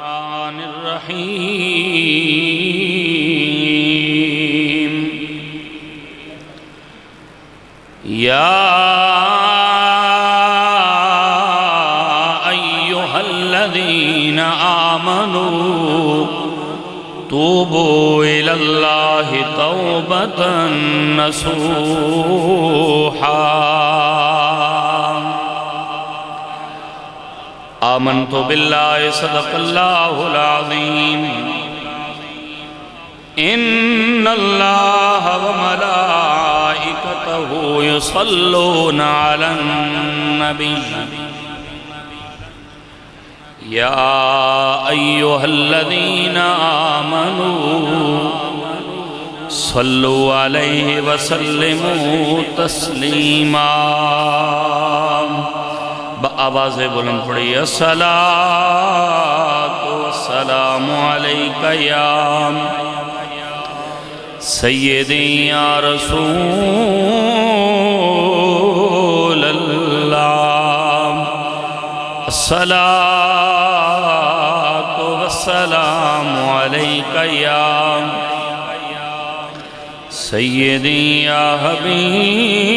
الرحمن الرحیم یا ایھا الذین آمنوا توبوا الی اللہ توبۃ نصوحا آمنت باللہ صدق اللہ العظیم ان اللہ وملائکتہ یصلون علی النبی یا ایھا الذین آمنوا صلوا علیہ وسلموا تسلیما آواز بلند پڑھی الصلاۃ والسلام علیک یا سیدی یا رسول اللہ الصلاۃ والسلام علیک یا سیدی یا حبیب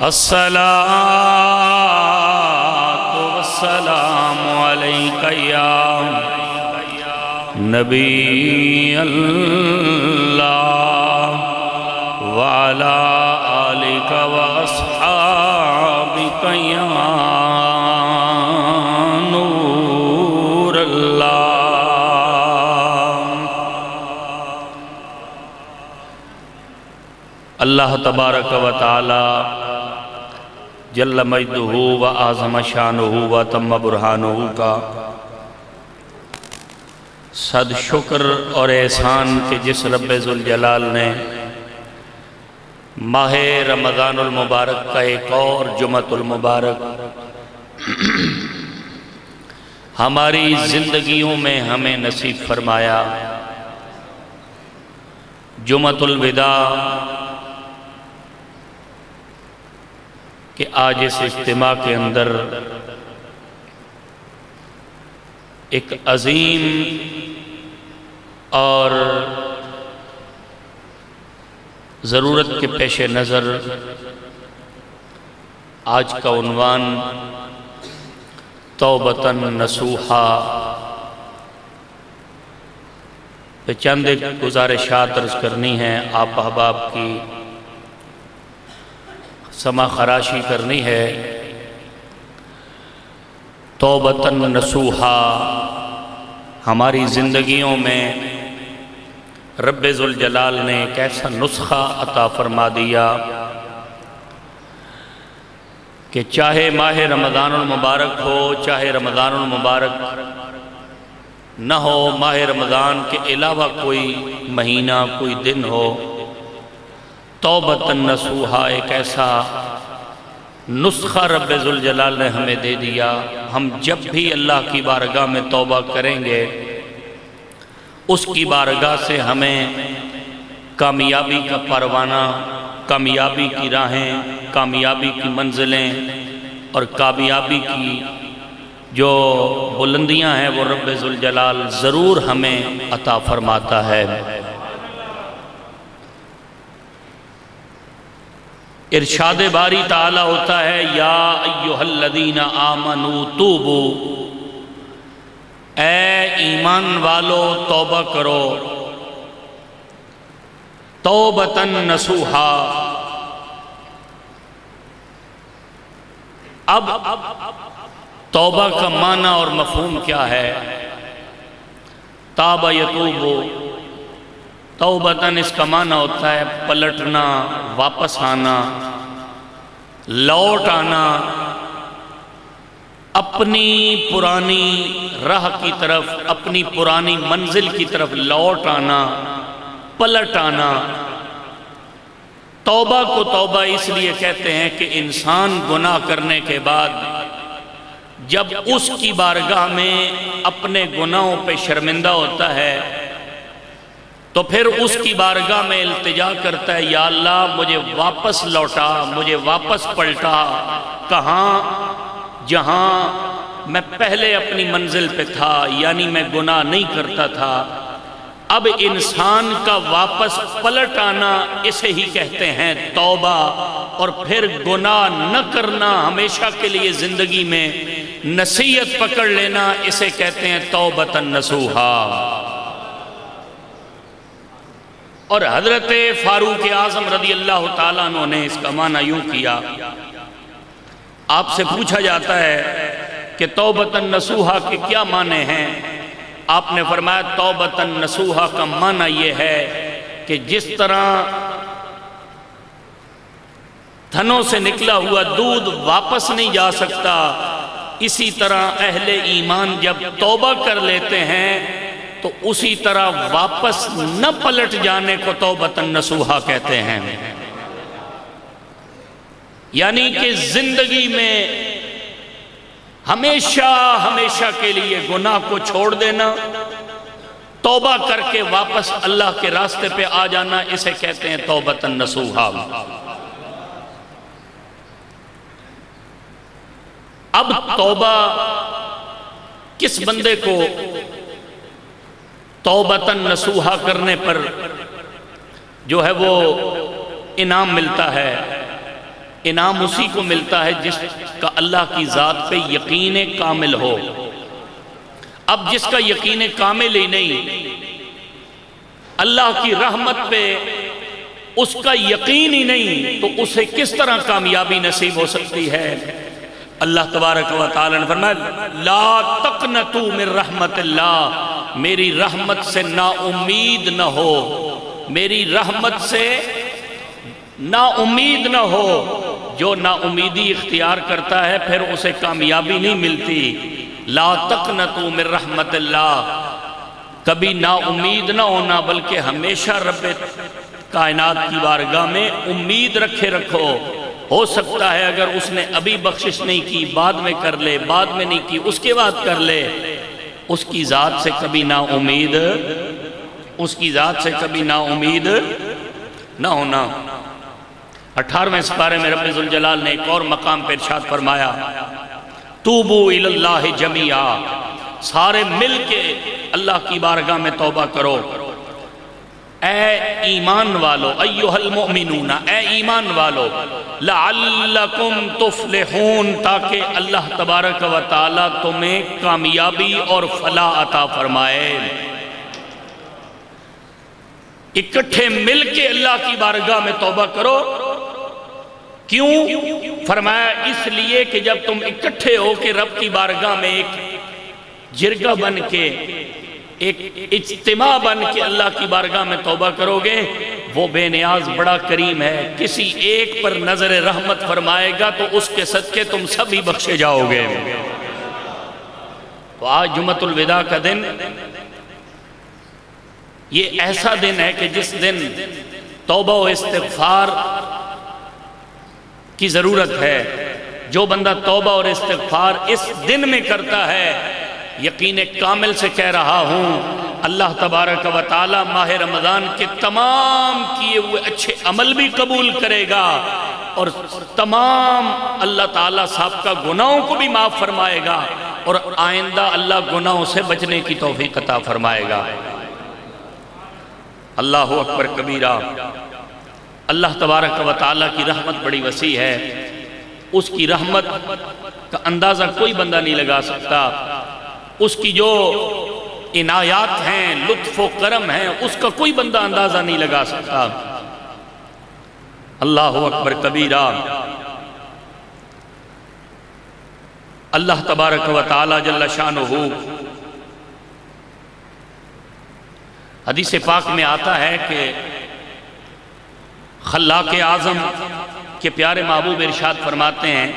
الصلاۃ والسلام علیک یا نبی اللہ وعلی آلک واصحابک یا نور اللہ۔ اللہ تبارک و تعالی جل مجدہ و اعظم شانہ و تم برہانہ کا صد شکر اور احسان کہ جس رب ذوالجلال نے ماہ رمضان المبارک کا ایک اور جمعۃ المبارک ہماری زندگیوں میں ہمیں نصیب فرمایا۔ جمعۃ الوداع کہ آج اس اجتماع کے اندر ایک عظیم اور ضرورت کے پیش نظر آج کا عنوان توبۃ نصوحا پہ چند ایک گزارشات عرض کرنی ہیں، آپ احباب کی سما خراشی کرنی ہے۔ توبۃ نصوحا ہماری زندگیوں میں رب ذوالجلال نے ایک ایسا نسخہ عطا فرما دیا کہ چاہے ماہ رمضان المبارک ہو، چاہے رمضان المبارک نہ ہو، ماہ رمضان کے علاوہ کوئی مہینہ کوئی دن ہو، توبۃ نصوحا ایک ایسا نسخہ رب ذوالجلال نے ہمیں دے دیا۔ ہم جب بھی اللہ کی بارگاہ میں توبہ کریں گے، اس کی بارگاہ سے ہمیں کامیابی کا پروانہ، کامیابی کی راہیں، کامیابی کی منزلیں اور کامیابی کی جو بلندیاں ہیں وہ رب ذوالجلال ضرور ہمیں عطا فرماتا ہے۔ ارشاد باری تعالی ہوتا ہے یا ایھا الذین آمنوا توبوا، اے ایمان والو توبہ کرو، توبۃ نصوحا۔ اب توبہ کا معنی اور مفہوم کیا ہے؟ تاب یتوب، توبتاً اس کا معنی ہوتا ہے پلٹنا، واپس آنا، لوٹ آنا، اپنی پرانی راہ کی طرف، اپنی پرانی منزل کی طرف لوٹ آنا، پلٹ آنا۔ توبہ کو توبہ اس لیے کہتے ہیں کہ انسان گناہ کرنے کے بعد جب اس کی بارگاہ میں اپنے گناہوں پہ شرمندہ ہوتا ہے تو پھر اس کی بارگاہ میں التجا کرتا ہے، یا اللہ مجھے واپس لوٹا، مجھے واپس پلٹا، کہاں؟ جہاں میں پہلے اپنی منزل پہ تھا، یعنی میں گناہ نہیں کرتا تھا۔ اب انسان کا واپس پلٹ آنا اسے ہی کہتے ہیں توبہ، اور پھر گناہ نہ کرنا، ہمیشہ کے لیے زندگی میں نصیحت پکڑ لینا، اسے کہتے ہیں توبۃ نصوحا۔ اور حضرت فاروق اعظم رضی اللہ تعالیٰ عنہ نے اس کا معنی یوں کیا، آپ سے پوچھا جاتا ہے کہ توبۃ نصوحا کے کیا معنی ہیں؟ آپ نے فرمایا توبۃ نصوحا کا معنی یہ ہے کہ جس طرح تھنوں سے نکلا ہوا دودھ واپس نہیں جا سکتا، اسی طرح اہل ایمان جب توبہ کر لیتے ہیں تو اسی طرح واپس نہ پلٹ جانے کو توبۃ نصوحا کہتے ہیں۔ یعنی کہ زندگی میں ہمیشہ ہمیشہ کے لیے گناہ کو چھوڑ دینا، توبہ کر کے واپس اللہ کے راستے پہ آ جانا، اسے کہتے ہیں توبۃ نصوحا۔ اب توبہ کس بندے کو توبۃ نصوحا کرنے پر جو ہے وہ انعام ملتا ہے؟ انعام اسی کو ملتا ہے جس کا اللہ کی ذات پہ یقین کامل ہو۔ اب جس کا یقین کامل ہی نہیں، اللہ کی رحمت پہ اس کا یقین ہی نہیں، تو اسے کس طرح کامیابی نصیب ہو سکتی ہے؟ اللہ تبارک و تعالی نے فرمایا لا تقنطوا من رحمت اللہ، میری رحمت سے نا امید نہ ہو، میری رحمت سے نا امید نہ ہو۔ جو نا امیدی اختیار کرتا ہے پھر اسے کامیابی نہیں ملتی۔ لا تقنطوا من رحمت اللہ، کبھی نا امید نہ ہونا، بلکہ ہمیشہ رب کائنات کی بارگاہ میں امید رکھے رکھو۔ ہو سکتا ہے اگر اس نے ابھی بخشش نہیں کی، بعد میں کر لے، بعد میں نہیں کی اس کے بعد کر لے۔ اس کی ذات سے کبھی نا امید، اس کی ذات سے کبھی نا امید نہ ہونا۔ 18ویں سپارے میں رب ذوالجلال نے ایک اور مقام پہ ارشاد فرمایا توبو الاللہ جمیعا، سارے مل کے اللہ کی بارگاہ میں توبہ کرو۔ اے ایمان والو، ایھا المؤمنون، اے ایمان والو، لعلکم تفلحون، تاکہ اللہ تبارک و تعالی تمہیں کامیابی اور فلاح عطا فرمائے۔ اکٹھے مل کے اللہ کی بارگاہ میں توبہ کرو۔ کیوں؟ فرمایا اس لیے کہ جب تم اکٹھے ہو کے رب کی بارگاہ میں ایک جرگہ بن کے، ایک اجتماع بن کے اللہ کی بارگاہ میں توبہ کرو گے، وہ بے نیاز بڑا کریم ہے، کسی ایک پر نظر رحمت فرمائے گا تو اس کے صدقے تم سبھی بخشے جاؤ گے۔ تو آج جمعۃ الوداع کا دن یہ ایسا دن ہے کہ جس دن توبہ و استغفار کی ضرورت ہے۔ جو بندہ توبہ اور استغفار اس دن میں کرتا ہے، یقین کامل سے کہہ رہا ہوں اللہ تبارک و تعالی ماہ رمضان کے تمام کیے ہوئے اچھے عمل بھی قبول کرے گا، اور تمام اللہ تعالیٰ سابقہ گناہوں کو بھی معاف فرمائے گا، اور آئندہ اللہ گناہوں سے بچنے کی توفیق عطا فرمائے گا۔ اللہ اکبر کبیرہ۔ اللہ تبارک و تعالیٰ کی رحمت بڑی وسیع ہے، اس کی رحمت کا اندازہ کوئی بندہ نہیں لگا سکتا، اس کی جو عنایات ہیں، لطف و کرم ہیں، اس کا کوئی بندہ اندازہ نہیں لگا سکتا۔ اللہ اکبر کبیرہ۔ اللہ تبارک و تعالیٰ جل شانہ، حدیث پاک میں آتا ہے کہ خلاق اعظم کے پیارے محبوب ارشاد فرماتے ہیں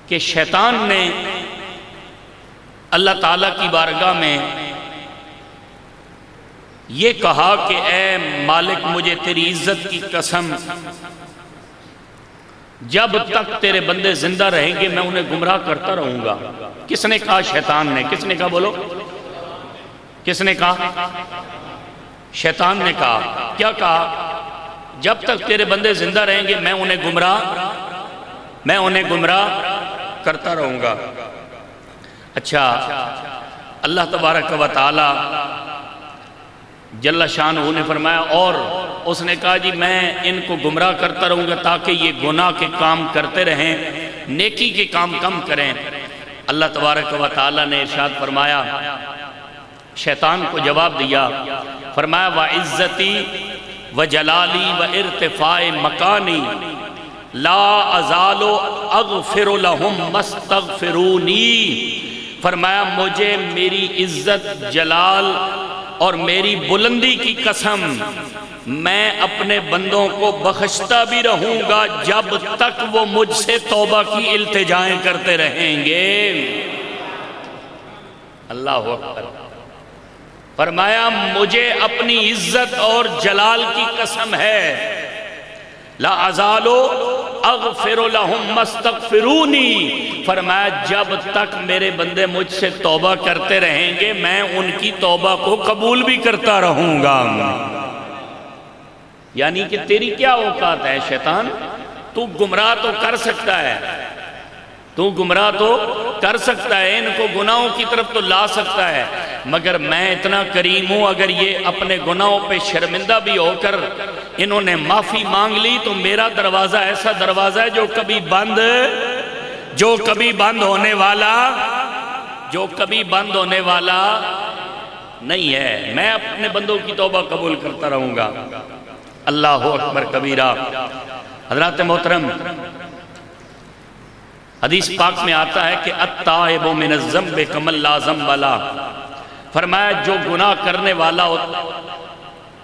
کہ شیطان نے اللہ تعالیٰ کی بارگاہ میں یہ کہا کہ اے مالک مجھے تیری عزت کی قسم، جب تک تیرے بندے زندہ رہیں گے میں انہیں گمراہ کرتا رہوں گا۔ کس نے کہا؟ شیطان نے۔ کس نے کہا؟ بولو۔ کس نے کہا؟ شیطان نے کہا. کیا کہا؟ جب تک تیرے بندے زندہ رہیں گے میں انہیں گمراہ کرتا رہوں گا. اچھا، اللہ تبارک و تعالی جل شانہ نے فرمایا، اور اس نے کہا جی میں ان کو گمراہ کرتا رہوں گا تاکہ یہ گناہ کے کام کرتے رہیں، نیکی کے کام کم کریں. اللہ تبارک و تعالی نے ارشاد فرمایا، شیطان کو جواب دیا، فرمایا وَعِزَّتِي وَجَلَالِي وَإِرْتِفَاعِ مَكَانِي لَا أَزَالُ أَغْفِرُ لَهُمْ مَسْتَغْفِرُونِي. فرمایا مجھے میری عزت، جلال اور میری بلندی کی قسم، میں اپنے بندوں کو بخشتا بھی رہوں گا جب تک وہ مجھ سے توبہ کی التجائیں کرتے رہیں گے. اللہ اکبر. فرمایا مجھے اپنی عزت اور جلال کی قسم ہے، لا ازالو اغفر لہم مستغفرونی. فرمایا جب تک میرے بندے مجھ سے توبہ کرتے رہیں گے میں ان کی توبہ کو قبول بھی کرتا رہوں گا. یعنی کہ تیری کیا اوقات ہے شیطان؟ تو گمراہ تو کر سکتا ہے، تو گمراہ تو کر سکتا ہے، ان کو گناہوں کی طرف تو لا سکتا ہے، مگر میں اتنا کریم ہوں، اگر یہ اپنے گناہوں پہ شرمندہ بھی ہو کر انہوں نے معافی مانگ لی تو میرا دروازہ ایسا دروازہ ہے جو کبھی بند ہونے والا نہیں ہے. میں اپنے بندوں کی توبہ قبول کرتا رہوں گا. اللہ اکبر کبیرہ. حضرات محترم، حدیث پاک میں آتا ہے کہ التائب من الذنب کمن لا ذنب لہ. فرمایا جو گناہ کرنے والا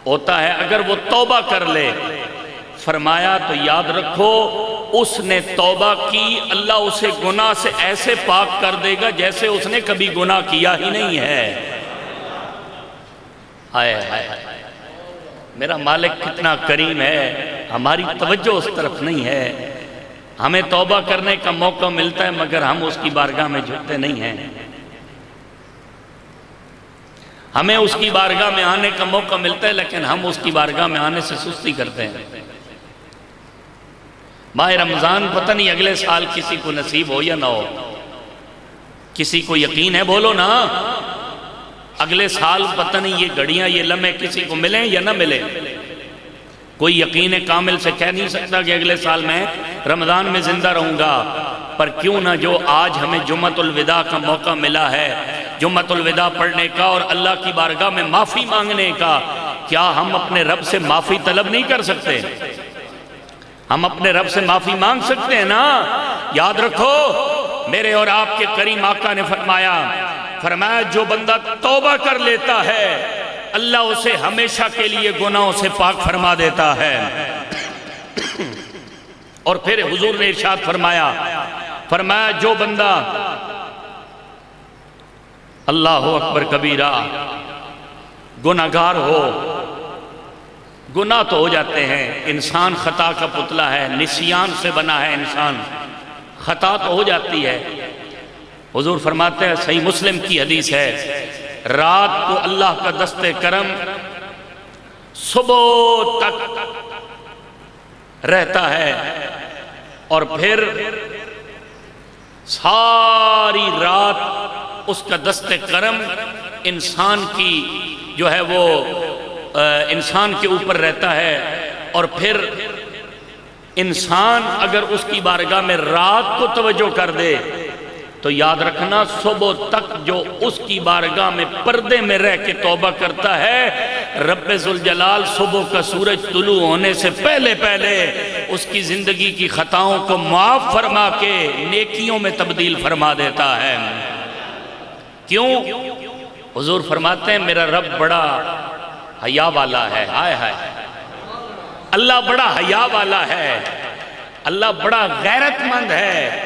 ہوتا ہے اگر وہ توبہ کر لے، فرمایا تو یاد رکھو اس نے توبہ کی، اللہ اسے گناہ سے ایسے پاک کر دے گا جیسے اس نے کبھی گناہ کیا ہی نہیں ہے. میرا مالک کتنا کریم ہے، ہماری توجہ اس طرف نہیں ہے. ہمیں توبہ کرنے کا موقع ملتا ہے مگر ہم اس کی بارگاہ میں جھکتے نہیں ہیں. ہمیں اس کی بارگاہ میں آنے کا موقع ملتا ہے لیکن ہم اس کی بارگاہ میں آنے سے سستی کرتے ہیں. ماہ رمضان پتہ نہیں اگلے سال کسی کو نصیب ہو یا نہ ہو. کسی کو یقین ہے؟ بولو نا. اگلے سال پتہ نہیں یہ گھڑیاں، یہ لمحے کسی کو ملیں یا نہ ملیں. کوئی یقین کامل سے کہہ نہیں سکتا کہ اگلے سال میں رمضان میں زندہ رہوں گا. پر کیوں نہ جو آج ہمیں جمعۃ الوداع کا موقع ملا ہے، جمعۃ الوداع پڑھنے کا اور اللہ کی بارگاہ میں معافی مانگنے کا، کیا ہم اپنے رب سے معافی طلب نہیں کر سکتے؟ ہم اپنے رب سے معافی مانگ سکتے ہیں نا. یاد رکھو میرے اور آپ کے کریم آقا نے فرمایا جو بندہ توبہ کر لیتا ہے اللہ اسے ہمیشہ کے لیے گناہوں سے پاک فرما دیتا ہے. اور پھر حضور نے ارشاد فرمایا جو بندہ، اللہ اکبر کبیرہ، گناہگار ہو، گناہ تو ہو جاتے ہیں، انسان خطا کا پتلا ہے، نسیان سے بنا ہے انسان، خطا تو ہو جاتی ہے. حضور فرماتے ہیں، صحیح مسلم کی حدیث ہے، رات کو اللہ کا دست کرم صبح تک رہتا ہے اور پھر ساری رات اس کا دست کرم انسان کی جو ہے وہ انسان کے اوپر رہتا ہے. اور پھر انسان اگر اس کی بارگاہ میں رات کو توجہ کر دے تو یاد رکھنا صبح تک جو اس کی بارگاہ میں پردے میں رہ کے توبہ کرتا ہے، رب ذوالجلال صبح کا سورج طلوع ہونے سے پہلے اس کی زندگی کی خطاؤں کو معاف فرما کے نیکیوں میں تبدیل فرما دیتا ہے. کیوں؟ حضور فرماتے ہیں میرا رب بڑا حیا والا ہے. ہائے ہائے، اللہ بڑا حیا والا ہے، اللہ بڑا غیرت مند ہے.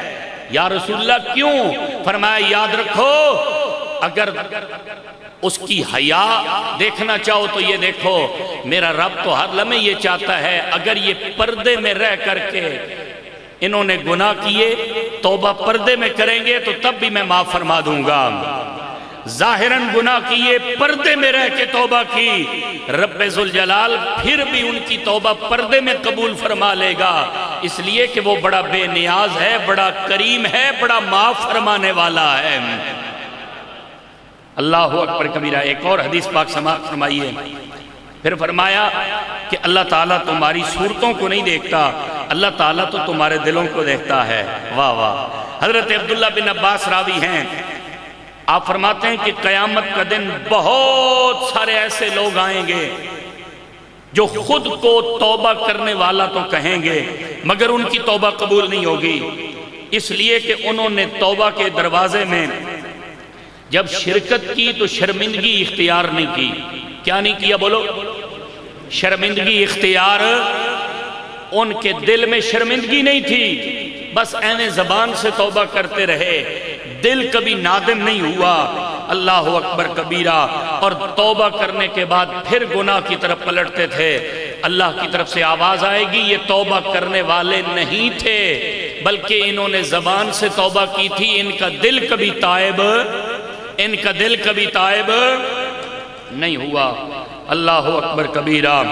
یا رسول اللہ کیوں؟ فرمایا یاد رکھو اگر اس کی حیا دیکھنا چاہو تو یہ دیکھو میرا رب تو ہر لمحے یہ چاہتا ہے اگر یہ پردے میں رہ کر کے انہوں نے گناہ کیے، توبہ پردے میں کریں گے تو تب بھی میں معاف فرما دوں گا. ظاہراً گناہ کیے، پردے میں رہ کے توبہ کی، رب ذوالجلال پھر بھی ان کی توبہ پردے میں قبول فرما لے گا، اس لیے کہ وہ بڑا بے نیاز ہے، بڑا کریم ہے، بڑا معاف فرمانے والا ہے۔ اللہ اکبر کبیرہ۔ ایک اور حدیث پاک سماعت فرمائیے۔ پھر فرمایا کہ اللہ تعالیٰ تمہاری صورتوں کو نہیں دیکھتا، اللہ تعالیٰ تو تمہارے دلوں کو دیکھتا ہے۔ واہ واہ۔ حضرت عبداللہ بن عباس راوی ہیں، آپ فرماتے ہیں کہ قیامت کا دن بہت سارے ایسے لوگ آئیں گے جو خود کو توبہ کرنے والا تو کہیں گے مگر ان کی توبہ قبول نہیں ہوگی، اس لیے کہ انہوں نے توبہ کے دروازے میں جب شرکت کی تو شرمندگی اختیار نہیں کی۔ کیا نہیں کیا بولو؟ شرمندگی اختیار، ان کے دل میں شرمندگی نہیں تھی، بس عین زبان سے توبہ کرتے رہے، دل کبھی نادم نہیں ہوا۔ اللہ اکبر کبیرہ۔ اور توبہ کرنے کے بعد پھر گناہ کی طرف پلٹتے تھے، اللہ کی طرف سے آواز آئے گی یہ توبہ کرنے والے نہیں تھے بلکہ انہوں نے زبان سے توبہ کی تھی، ان کا دل کبھی تائب نہیں ہوا۔ اللہ اکبر کبیرہ۔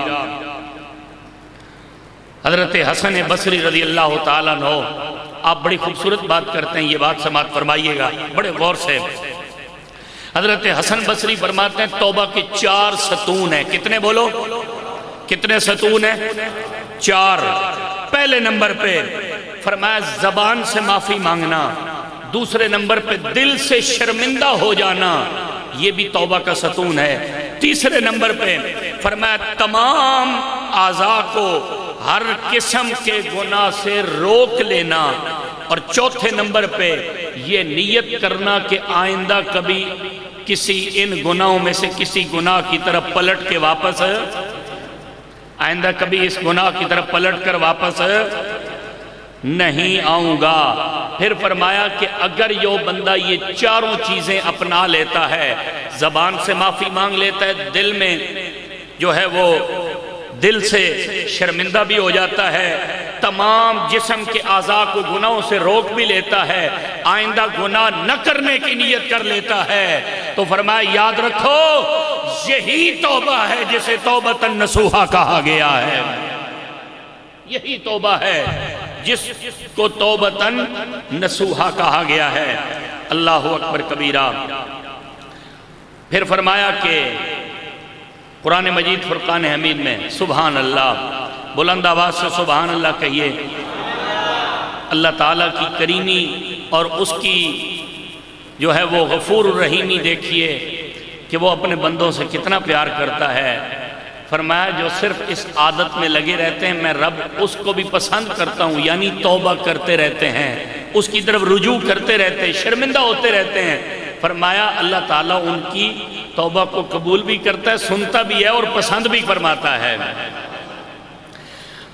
حضرت حسن بصری رضی اللہ تعالیٰ عنہ، آپ بڑی خوبصورت بات کرتے ہیں، یہ بات سماعت فرمائیے گا بڑے غور سے۔ حضرت حسن بصری فرماتے ہیں توبہ کے 4 ستون ہیں۔ کتنے بولو؟ کتنے ستون ہیں؟ 4۔ پہلے نمبر پہ فرمایا زبان سے معافی مانگنا، دوسرے نمبر پہ دل سے شرمندہ ہو جانا، یہ بھی توبہ کا ستون ہے۔ تیسرے نمبر پہ فرمایا تمام اعضاء کو ہر قسم کے گناہ سے روک لینا، اور چوتھے نمبر پہ یہ نیت کرنا کہ آئندہ کبھی کسی ان گناہوں میں سے کسی گناہ کی طرف پلٹ کے واپس، آئندہ کبھی اس گناہ کی طرف پلٹ کر واپس نہیں آؤں گا۔ پھر فرمایا کہ اگر یہ بندہ یہ 4 چیزیں اپنا لیتا ہے، زبان سے معافی مانگ لیتا ہے، دل میں جو ہے وہ دل سے شرمندہ بھی ہو جاتا ہے، تمام جسم کے اعضاء کو گناہوں سے روک بھی لیتا ہے، آئندہ گناہ نہ کرنے کی نیت کر لیتا ہے، تو فرمایا یاد رکھو یہی توبہ ہے جسے توبۃ نصوحہ کہا گیا ہے۔ یہی توبہ ہے جس کو توبۃ نصوحہ کہا گیا ہے۔ اللہ اکبر کبیرہ۔ پھر فرمایا کہ قرآن مجید فرقان حمید میں سبحان اللہ، بلند آواز سے سبحان اللہ کہیے۔ اللہ تعالیٰ کی کریمی اور اس کی جو ہے وہ غفور الرحیمی دیکھیے کہ وہ اپنے بندوں سے کتنا پیار کرتا ہے۔ فرمایا جو صرف اس عادت میں لگے رہتے ہیں میں رب اس کو بھی پسند کرتا ہوں، یعنی توبہ کرتے رہتے ہیں، اس کی طرف رجوع کرتے رہتے ہیں، شرمندہ ہوتے رہتے ہیں۔ فرمایا اللہ تعالیٰ ان کی توبہ کو قبول بھی کرتا ہے، سنتا بھی ہے اور پسند بھی فرماتا ہے۔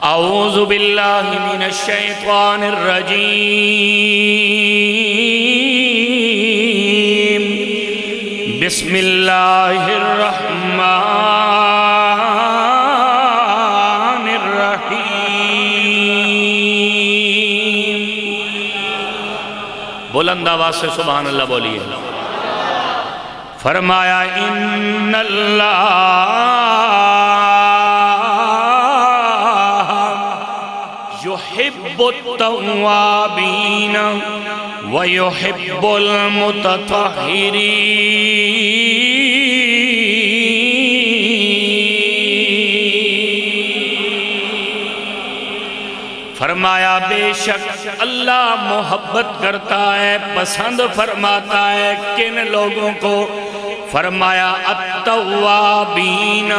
اعوذ باللہ من الشیطان الرجیم، بسم اللہ الرحمن الرحیم۔ بلند آواز سے سبحان اللہ بولیے۔ فرمایا ان اللہ یحب التوابین ویحب المتطہرین۔ فرمایا بے شک اللہ محبت کرتا ہے، پسند فرماتا ہے کن لوگوں کو؟ فرمایا التوابین،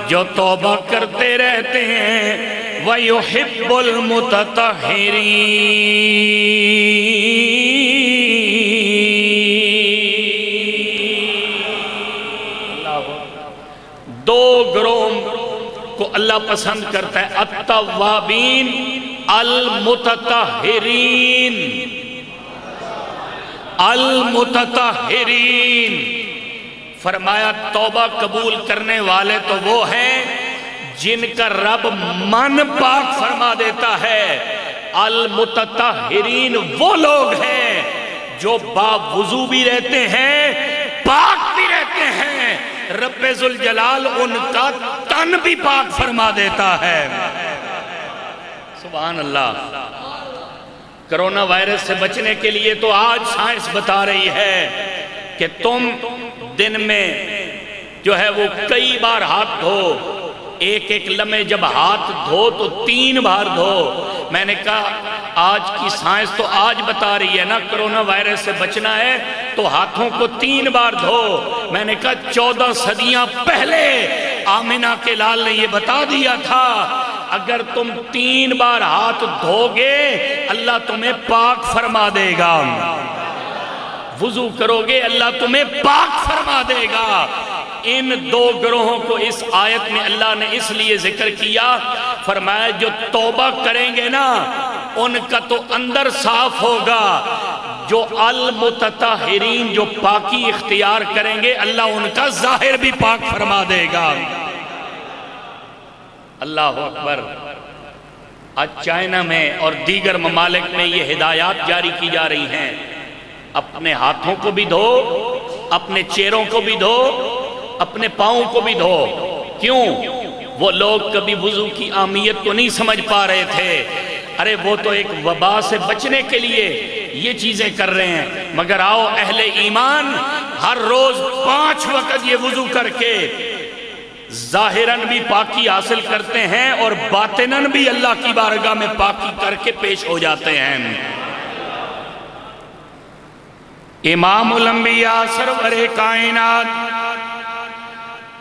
جو توبہ کرتے رہتے ہیں، وَيُحِبُّ الْمُتَطَهِّرِينَ۔ 2 گروہ کو اللہ پسند کرتا ہے، التوابین، المتطہرین۔ المتطہرین فرمایا توبہ قبول کرنے والے تو وہ ہیں جن کا رب من پاک فرما دیتا ہے۔ المتطہرین وہ لوگ ہیں جو باوضو بھی رہتے ہیں، پاک بھی رہتے ہیں، رب ذوالجلال ان کا تن بھی پاک فرما دیتا ہے۔ سبحان اللہ۔ کرونا وائرس سے بچنے کے لیے تو آج سائنس بتا رہی ہے کہ تم دن میں جو ہے وہ کئی بار ہاتھ دھو، ایک ایک لمحے جب ہاتھ دھو تو 3 بار دھو۔ میں نے کہا آج کی سائنس تو آج بتا رہی ہے نا کرونا وائرس سے بچنا ہے تو ہاتھوں کو 3 بار دھو۔ میں نے کہا 14 صدیاں پہلے آمنہ کے لال نے یہ بتا دیا تھا اگر تم 3 بار ہاتھ دھو گے اللہ تمہیں پاک فرما دے گا، وضو کرو گے اللہ تمہیں پاک فرما دے گا۔ ان 2 گروہوں کو اس آیت میں اللہ نے اس لیے ذکر کیا، فرمایا جو توبہ کریں گے نا ان کا تو اندر صاف ہوگا، جو المتطہرین جو پاکی اختیار کریں گے اللہ ان کا ظاہر بھی پاک فرما دے گا۔ اللہ اکبر۔ آج چائنا میں اور دیگر ممالک میں یہ ہدایات جاری کی جا رہی ہیں، اپنے ہاتھوں کو بھی دھو، اپنے چہروں کو بھی دھو، اپنے پاؤں کو بھی دھو۔ کیوں؟ وہ لوگ کبھی وضو کی اہمیت کو نہیں سمجھ پا رہے تھے، ارے وہ تو ایک وبا سے بچنے کے لیے یہ چیزیں کر رہے ہیں، مگر آؤ اہل ایمان ہر روز 5 وقت یہ وضو کر کے ظاہراً بھی پاکی حاصل کرتے ہیں اور باطناً بھی اللہ کی بارگاہ میں پاکی کر کے پیش ہو جاتے ہیں۔ امام الانبیاء سرور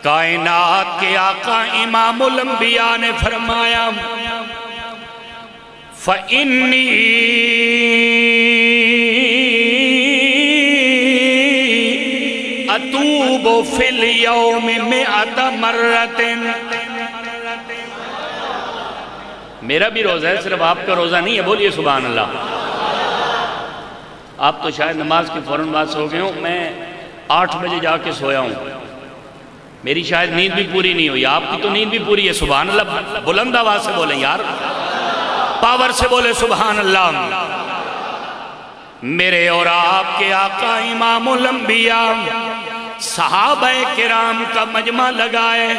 کائنات کے آقا امام الانبیاء نے فرمایا فَإِنِّي أَتُوبُ فِي الْيَوْمِ 100 مرتين۔ میرا بھی روزہ ہے، صرف آپ کا روزہ نہیں ہے، بولیے سبحان اللہ۔ آپ تو شاید نماز کے فوراً بعد سو گئے ہوں، میں 8 بجے جا کے سویا ہوں، میری شاید نیند بھی پوری نہیں ہوئی، آپ کی تو نیند بھی پوری ہے، سبحان اللہ۔ بلند آواز سے بولیں یار، پاور سے بولے سبحان اللہ۔ میرے اور آپ کے آقا امام الانبیاء صحابہ کرام کا مجمع لگائے،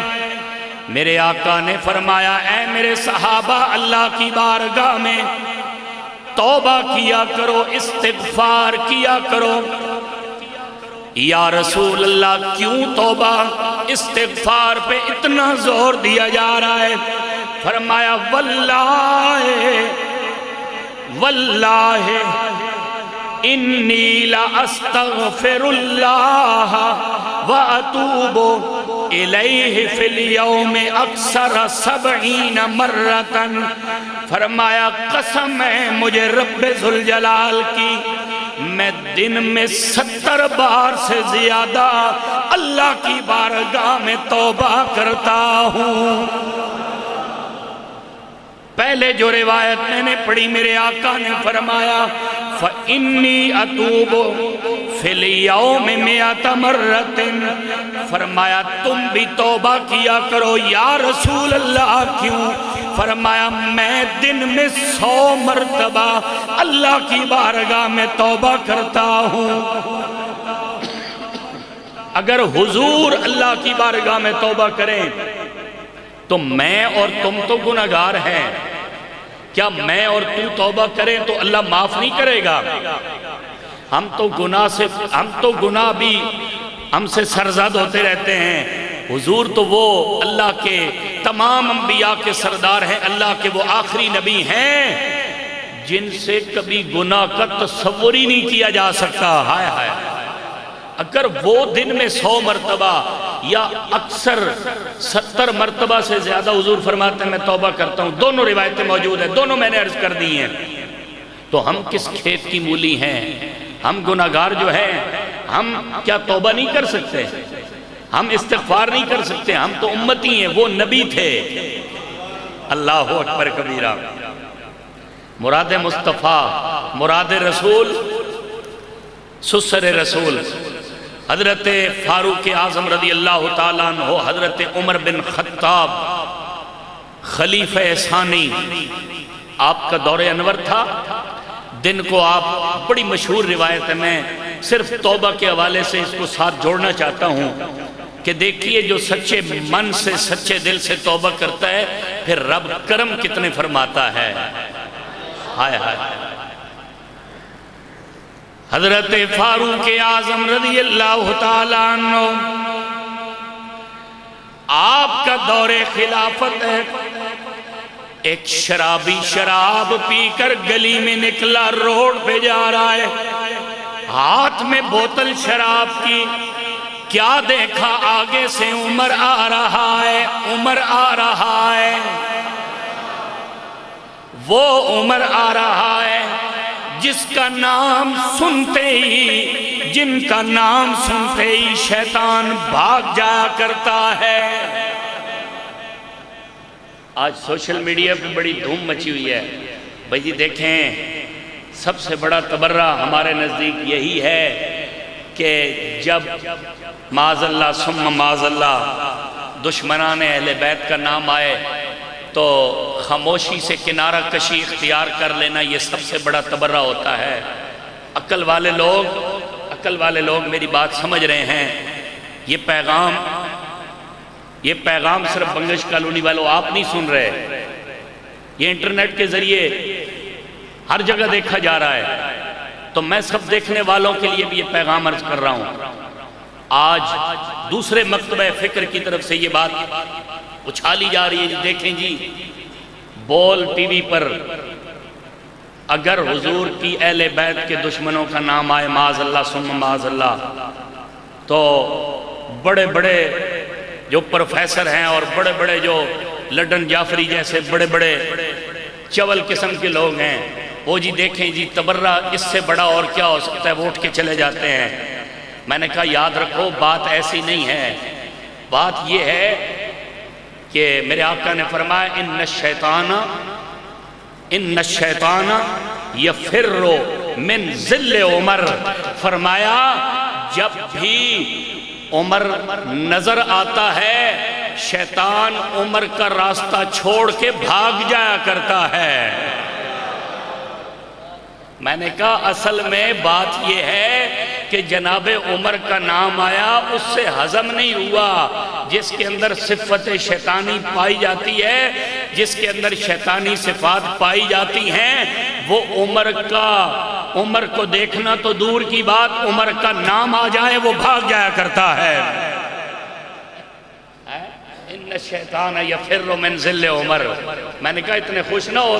میرے آقا نے فرمایا اے میرے صحابہ اللہ کی بارگاہ میں توبہ کیا کرو، استغفار کیا کرو۔ یا رسول اللہ کیوں توبہ استغفار پہ اتنا زور دیا جا رہا ہے؟ فرمایا واللہ انی لاستغفر اللہ واتوب الیہ فی اليوم اکثر 70 مرتا۔ فرمایا قسم ہے مجھے رب ذوالجلال کی، میں دن میں 70 بار سے زیادہ اللہ کی بارگاہ میں توبہ کرتا ہوں۔ پہلے جو روایت میں نے پڑھی میرے آقا نے فرمایا فَإِنِّي أَتُوبُ فِي الْيَوْمِ 100 مرة۔ فرمایا تم بھی توبہ کیا کرو۔ یا رسول اللہ کیوں؟ فرمایا میں دن میں 100 مرتبہ اللہ کی بارگاہ میں توبہ کرتا ہوں۔ اگر حضور اللہ کی بارگاہ میں توبہ کریں تو میں اور تم تو گناہگار ہیں، کیا میں اور تو توبہ کریں تو اللہ معاف نہیں کرے گا؟ ہم تو گناہ بھی ہم سے سرزد ہوتے رہتے ہیں، حضور تو وہ اللہ کے تمام انبیاء کے سردار ہیں، اللہ کے وہ آخری نبی ہیں جن سے کبھی گناہ کا تصور ہی نہیں کیا جا سکتا۔ ہائے ہائے، اگر وہ دن میں 100 مرتبہ یا اکثر 70 مرتبہ سے زیادہ حضور فرماتے ہیں میں توبہ کرتا ہوں، دونوں روایتیں موجود ہیں، دونوں میں نے عرض کر دی ہیں، تو ہم کس کھیت کی مولی ہیں؟ ہم گناہگار جو ہیں، ہم کیا توبہ نہیں کر سکتے؟ ہم استغفار نہیں کر سکتے؟ ہم تو امتی ہیں، وہ نبی تھے۔ اللہ اکبر کبیرہ۔ مراد مصطفیٰ، مراد رسول، سسر رسول حضرت فاروق اعظم رضی اللہ تعالیٰ عنہ، حضرت عمر بن خطاب خلیفہ ثانی، آپ کا دور انور تھا۔ دن کو آپ، بڑی مشہور روایت ہے، میں صرف توبہ کے حوالے سے اس کو ساتھ جوڑنا چاہتا ہوں کہ دیکھیے جو سچے من سے سچے دل سے توبہ کرتا ہے پھر رب کرم کتنے فرماتا ہے. ہائے ہائے. حضرت فاروق اعظم رضی اللہ تعالیٰ عنہ آپ کا دور خلافت ہے. ایک شرابی شراب پی کر گلی میں نکلا، روڈ پہ جا رہا ہے، ہاتھ میں بوتل شراب کی. کیا دیکھا؟ آگے سے عمر آ رہا ہے، عمر آ رہا ہے. وہ عمر آ رہا ہے جس کا نام سنتے ہی، جن کا نام سنتے ہی شیطان بھاگ جایا کرتا ہے. آج سوشل میڈیا پہ بڑی دھوم مچی ہوئی ہے. بھائی جی دیکھیں، سب سے بڑا تبرہ ہمارے نزدیک یہی ہے کہ جب معاذ اللہ ثم معاذ اللہ دشمنان اہل بیت کا نام آئے تو خاموشی سے کنارہ کشی اختیار کر لینا، یہ سب سے بڑا تبرہ ہوتا ہے. عقل والے لوگ میری بات سمجھ رہے ہیں. یہ پیغام صرف بنگش کالونی والوں آپ نہیں سن رہے، یہ انٹرنیٹ کے ذریعے ہر جگہ دیکھا جا رہا ہے. تو میں سب دیکھنے والوں کے لیے بھی یہ پیغام عرض کر رہا ہوں. آج دوسرے مکتبہ فکر کی طرف سے یہ بات اچھالی جا رہی ہے. دیکھیں جی، بول ٹی وی پر اگر حضور کی اہل بیت کے دشمنوں کا نام آئے معاذ اللہ ثم معاذ اللہ، تو بڑے بڑے جو پروفیسر ہیں اور بڑے بڑے جو لڈن جعفری جیسے بڑے بڑے چول قسم کے لوگ ہیں، وہ جی دیکھیں جی تبرہ اس سے بڑا اور کیا ہو سکتا ہے، وہ اٹھ کے چلے جاتے ہیں. میں نے کہا یاد رکھو بات ایسی نہیں ہے. بات یہ ہے کہ میرے آقا نے فرمایا ان الشیطان یفر من ذل عمر. فرمایا جب بھی عمر نظر آتا ہے شیطان عمر کا راستہ چھوڑ کے بھاگ جایا کرتا ہے. میں نے کہا اصل میں بات یہ ہے کہ جناب عمر کا نام آیا، اس سے ہضم نہیں ہوا. جس کے اندر صفت شیطانی پائی جاتی ہے، جس کے اندر شیطانی صفات پائی جاتی ہیں، وہ عمر کو دیکھنا تو دور کی بات، عمر کا نام آ جائے وہ بھاگ جایا کرتا ہے. ان الشیطان یفر من ذل عمر. میں نے کہا اتنے خوش نہ ہو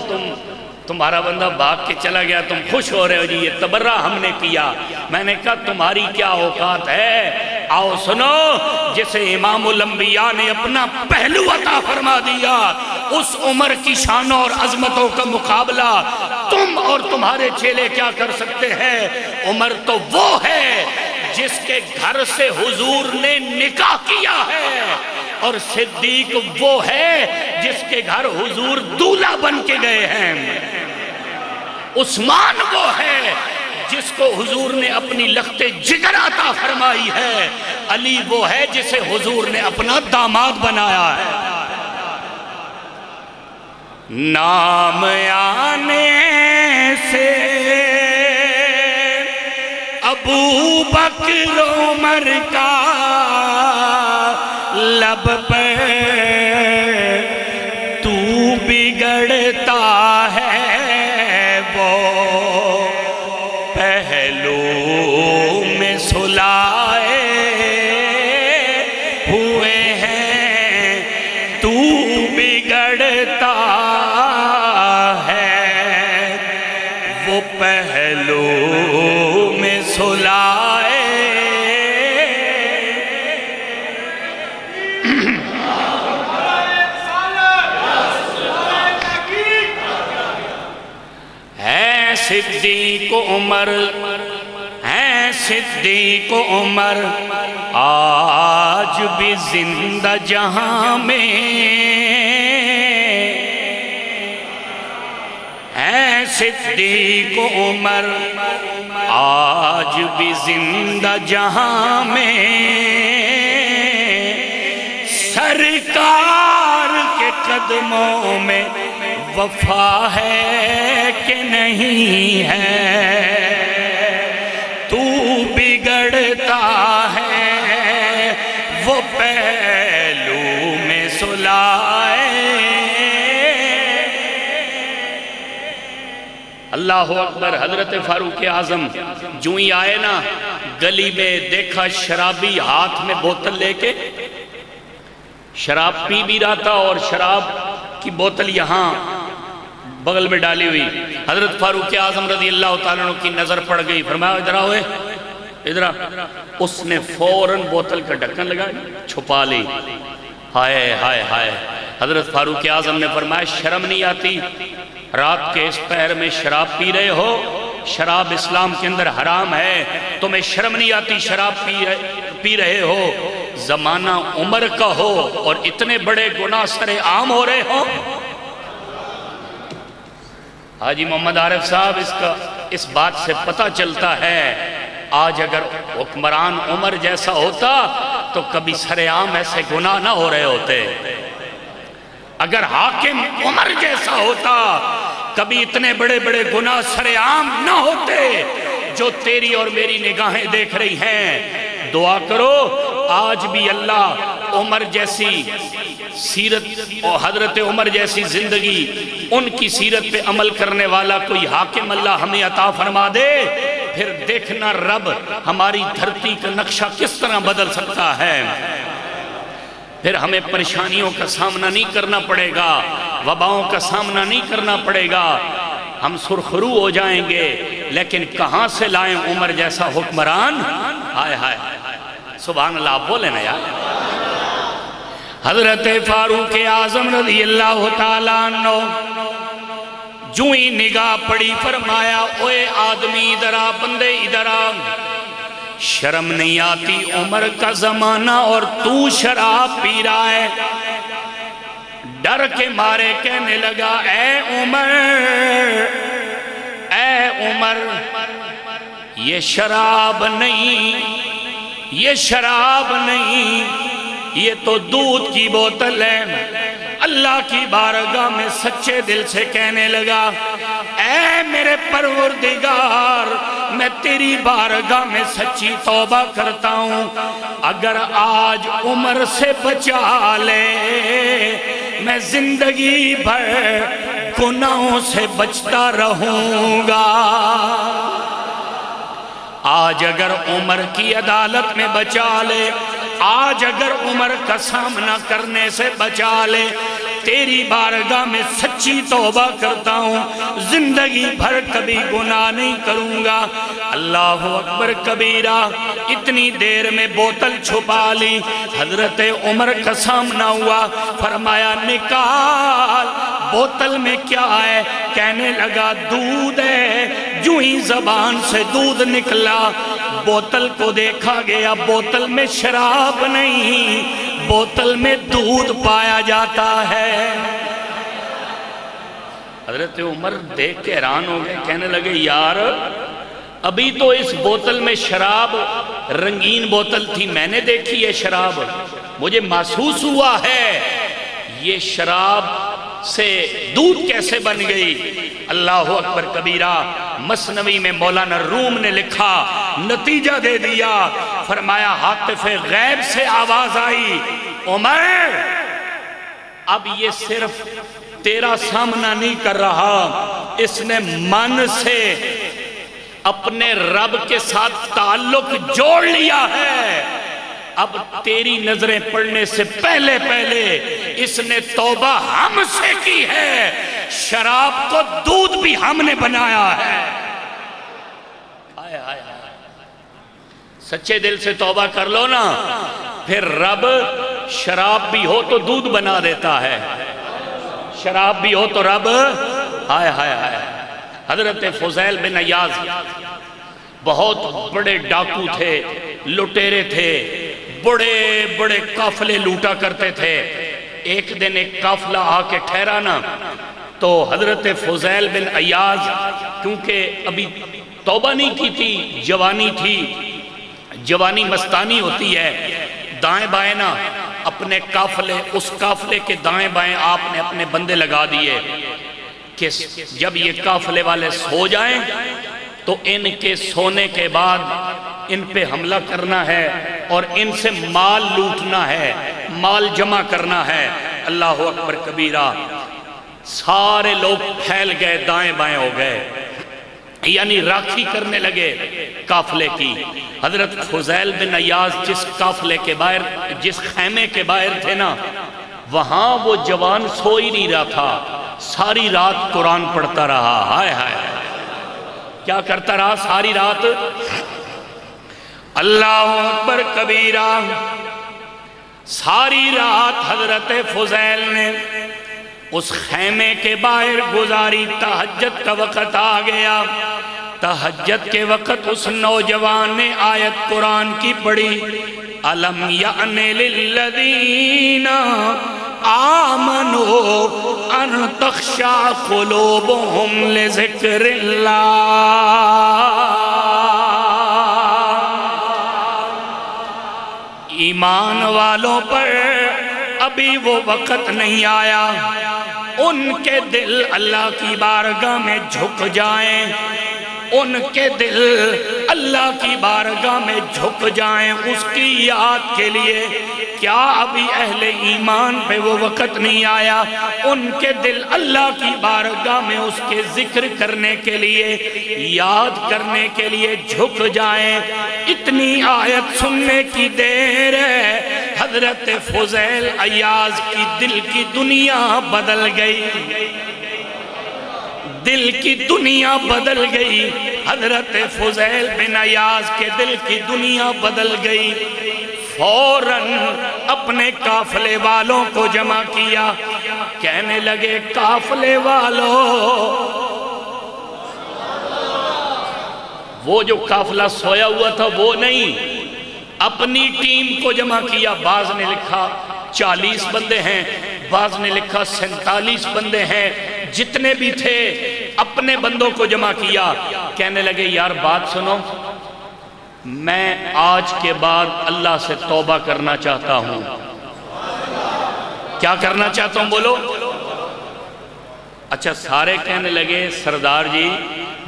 تمہارا بندہ بھاگ کے چلا گیا، تم خوش ہو رہے ہو جی یہ تبرہ ہم نے کیا. میں نے کہا تمہاری کیا اوقات ہے. آؤ سنو، جسے امام الانبیاء نے اپنا پہلو عطا فرما دیا، اس عمر کی شانوں اور عظمتوں کا مقابلہ تم اور تمہارے چیلے کیا کر سکتے ہیں. عمر تو وہ ہے جس کے گھر سے حضور نے نکاح کیا ہے، اور صدیق وہ ہے جس کے گھر حضور دولہا بن کے گئے ہیں. عثمان وہ ہے جس کو حضور نے اپنی لخت جگر عطا فرمائی ہے. علی وہ ہے جسے حضور نے اپنا داماد بنایا ہے. نام آنے سے ابو بکر عمر کا لب پہ تو بگڑتا ہے، وہ پہلو میں سلائے ہوئے ہیں، تو بگڑتا ہے، وہ پہلو میں سلائے. صدیق عمر ہیں، صدیق عمر آج بھی زندہ جہاں میں ہیں. صدیق عمر آج بھی زندہ جہاں میں، سرکار کے قدموں میں وفا ہے کہ نہیں ہے. تو اللہ اکبر. حضرت فاروق اعظم جو ہی آئے نا گلی میں دیکھا شرابی ہاتھ میں بوتل لے کے شراب پی بھی رہا تھا اور شراب کی بوتل یہاں بغل میں ڈالی ہوئی. حضرت فاروق اعظم رضی اللہ تعالیٰ عنہ کی نظر پڑ گئی. فرمایا ادھر ہوئے ادھر. اس نے فوراً بوتل کا ڈھکن لگا چھپا لی. ہائے ہائے ہائے. حضرت فاروق اعظم نے فرمایا شرم نہیں آتی؟ رات کے اس پہر میں شراب پی رہے ہو. شراب اسلام کے اندر حرام ہے. تمہیں شرم نہیں آتی شراب پی رہے ہو؟ زمانہ عمر کا ہو اور اتنے بڑے گناہ سر عام ہو رہے ہو. حاجی محمد عارف صاحب اس بات سے پتہ چلتا ہے آج اگر حکمران عمر جیسا ہوتا تو کبھی سر عام ایسے گناہ نہ ہو رہے ہوتے. اگر حاکم عمر جیسا ہوتا کبھی اتنے بڑے بڑے گناہ سر عام نہ ہوتے جو تیری اور میری نگاہیں دیکھ رہی ہیں. دعا کرو آج بھی اللہ عمر جیسی سیرت اور حضرت عمر جیسی زندگی ان کی سیرت پہ عمل کرنے والا کوئی حاکم اللہ ہمیں عطا فرما دے. پھر دیکھنا رب ہماری دھرتی کا نقشہ کس طرح بدل سکتا ہے. پھر ہمیں پریشانیوں کا سامنا نہیں کرنا پڑے گا, وباؤں کا سامنا نہیں کرنا پڑے گا. ہم سرخرو ہو جائیں گے لیکن کہاں سے لائیں عمر جیسا حکمران. ہائے ہائے سبحان اللہ. آپ بولے نا یار. حضرت فاروق اعظم رضی اللہ تعالیٰ عنہ جو ہی نگاہ پڑی فرمایا اوے آدمی ادھر آ, بندے ادھر آ. شرم نہیں آتی عمر کا زمانہ اور تو شراب پی رہا ہے. ڈر کے مارے کہنے لگا اے عمر یہ شراب نہیں, یہ شراب نہیں, یہ تو دودھ کی بوتل ہے. اللہ کی بارگاہ میں سچے دل سے کہنے لگا اے میرے پروردگار میں تیری بارگاہ میں سچی توبہ کرتا ہوں, اگر آج عمر سے بچا لے میں زندگی بھر گناہوں سے بچتا رہوں گا. آج اگر عمر کی عدالت میں بچا لے, آج اگر عمر کا سامنا کرنے سے بچا لے, تیری بارگاہ میں سچی توبہ کرتا ہوں زندگی بھر کبھی گناہ نہیں کروں گا. اللہ اکبر کبیرہ. اتنی دیر میں بوتل چھپا لی. حضرت عمر کا سامنا ہوا. فرمایا نکال بوتل میں کیا ہے؟ کہنے لگا دودھ ہے. جو ہی زبان سے دودھ نکلا بوتل کو دیکھا گیا, بوتل میں شراب نہیں, بوتل میں دودھ پایا جاتا ہے. حضرت عمر دیکھ کے حیران ہو گئے, کہنے لگے یار ابھی تو اس بوتل میں شراب رنگین بوتل تھی, میں نے دیکھی ہے شراب, مجھے محسوس ہوا ہے یہ شراب سے دودھ کیسے بن گئی. اللہ اکبر کبیرہ. مثنوی میں مولانا روم نے لکھا, نتیجہ دے دیا. فرمایا حاطف غیب سے آواز آئی عمر اب یہ صرف تیرا سامنا نہیں کر رہا, اس نے من سے اپنے رب کے ساتھ تعلق جوڑ لیا ہے. اب تیری نظریں پڑنے سے پہلے اس نے توبہ ہم سے کی ہے, شراب کو دودھ بھی ہم نے بنایا ہے. سچے دل سے توبہ کر لو نا, پھر رب شراب بھی ہو تو دودھ بنا دیتا ہے, شراب بھی ہو تو رب. ہائے ہائے ہائے. حضرت فضیل بن عیاض بہت بڑے ڈاکو تھے, لٹیرے تھے, بڑے بڑے قافلے لوٹا کرتے تھے. ایک دن ایک قافلہ آ کے ٹھہرا نا, تو حضرت فضیل بن عیاض کیونکہ ابھی توبہ نہیں کی تھی, جوانی تھی, جوانی مستانی ہوتی ہے, دائیں بائیں نا اپنے قافلے, اس قافلے کے دائیں بائیں آپ نے اپنے بندے لگا دیے کہ جب یہ قافلے والے سو جائیں تو ان کے سونے کے بعد ان پہ حملہ کرنا ہے اور ان سے مال لوٹنا ہے, مال جمع کرنا ہے. اللہ اکبر کبیرہ. سارے لوگ پھیل گئے, دائیں بائیں ہو گئے. یعنی راکھی کرنے لگے قافلے کی۔ حضرت فضیل بن عیاض جس قافلے کے باہر، جس خیمے کے باہر تھے نا، وہاں وہ جوان سو ہی نہیں رہا تھا، ساری رات قرآن پڑھتا رہا۔ ہائے ہائے، کیا کرتا رہا ساری رات؟ اللہ اکبر کبیرہ۔ ساری رات حضرت فضیل نے اس خیمے کے باہر گزاری۔ تہجد کا وقت آ گیا۔ تہجد کے وقت اس نوجوان نے آیت قرآن کی پڑھی، أَلَمْ يَأْنِ لِلَّذِينَ آمَنُوا أَن تَخْشَعَ قُلُوبُهُمْ لِذِكْرِ اللَّهِ۔ ایمان والوں پر ابھی وہ وقت نہیں آیا ان کے دل اللہ کی بارگاہ میں جھک جائیں، ان کے دل اللہ کی بارگاہ میں جھک جائیں اس کی یاد کے لیے۔ کیا ابھی اہل ایمان پہ وہ وقت نہیں آیا ان کے دل اللہ کی بارگاہ میں اس کے ذکر کرنے کے لیے، یاد کرنے کے لیے جھک جائیں؟ اتنی آیت سننے کی دیر ہے حضرت فضیل عیاض کی دل کی دنیا بدل گئی، دل کی دنیا بدل گئی۔ حضرت فضیل بن عیاض کے دل کی دنیا بدل گئی۔ فوراً اپنے قافلے والوں کو جمع کیا، کہنے لگے قافلے والوں، وہ جو قافلہ سویا ہوا تھا وہ نہیں، اپنی ٹیم کو جمع کیا۔ بعض نے لکھا 40 بندے ہیں، بعض نے لکھا 47 بندے ہیں، جتنے بھی تھے اپنے بندوں کو جمع کیا۔ کہنے لگے یار بات سنو، میں آج کے بعد اللہ سے توبہ کرنا چاہتا ہوں۔ کیا کرنا چاہتا ہوں بولو؟ اچھا سارے کہنے لگے سردار جی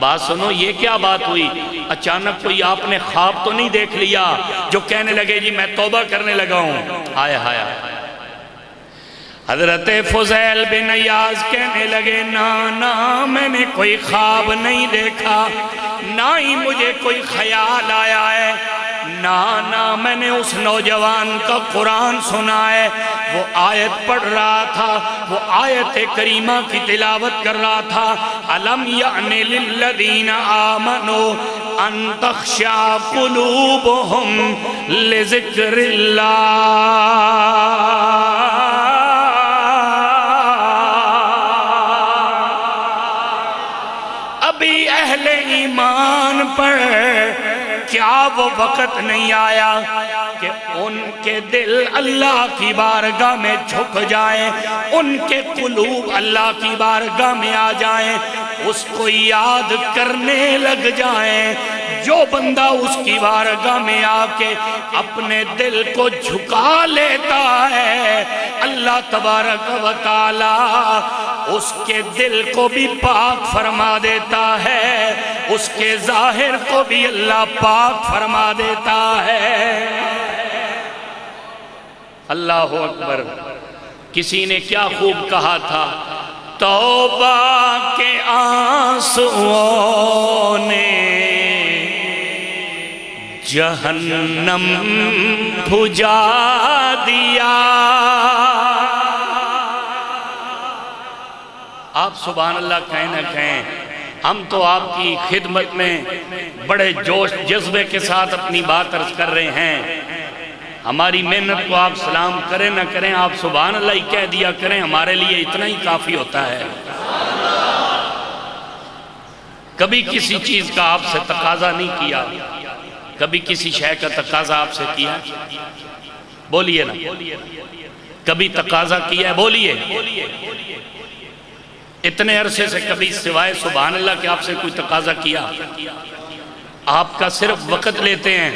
بات سنو، یہ کیا بات ہوئی؟ اچانک کوئی آپ نے خواب تو نہیں دیکھ لیا جو کہنے لگے جی میں توبہ کرنے لگا ہوں؟ آیا آیا۔ حضرت فضیل بن عیاض کہنے لگے نا میں نے کوئی خواب نہیں دیکھا، نہ ہی مجھے کوئی خیال آیا ہے، نا میں نے اس نوجوان کا قرآن سنا ہے، وہ آیت پڑھ رہا تھا، وہ آیت کریمہ کی تلاوت کر رہا تھا، أَلَمْ يَعْنِ لِلَّذِينَ آمَنُوا أَن تَخْشَعَ قُلُوبُهُمْ لِذِكْرِ اللَّهِ۔ ابھی اہل ایمان پر کیا وہ وقت نہیں آیا کہ ان کے دل اللہ کی بارگاہ میں جھک جائیں، ان کے قلوب اللہ کی بارگاہ میں آ جائیں، اس کو یاد کرنے لگ جائیں؟ جو بندہ اس کی بارگاہ میں آ کے اپنے دل کو جھکا لیتا ہے، اللہ تبارک و تعالی اس کے دل کو بھی پاک فرما دیتا ہے، اس کے ظاہر کو بھی اللہ پاک فرما دیتا ہے۔ اللہ اکبر۔ کسی نے کیا خوب کہا تھا، توبہ کے آنسوؤں نے جہنم بھجا دیا۔ آپ سبحان اللہ کہیں نہ کہیں، ہم تو آپ کی خدمت میں بڑے جوش جذبے کے ساتھ اپنی بات عرض کر رہے ہیں۔ ہماری محنت کو آپ سلام کریں نہ کریں، آپ سبحان اللہ ہی کہہ دیا کریں، ہمارے لیے اتنا ہی کافی ہوتا ہے۔ کبھی کسی چیز کا آپ سے تقاضا نہیں کیا، کبھی کسی شے کا تقاضا آپ سے کیا؟ بولیے نا، کبھی تقاضا کیا ہے؟ بولیے۔ اتنے عرصے سے کبھی سوائے سبحان اللہ کہ آپ سے کوئی تقاضا کیا؟ آپ کا صرف وقت لیتے ہیں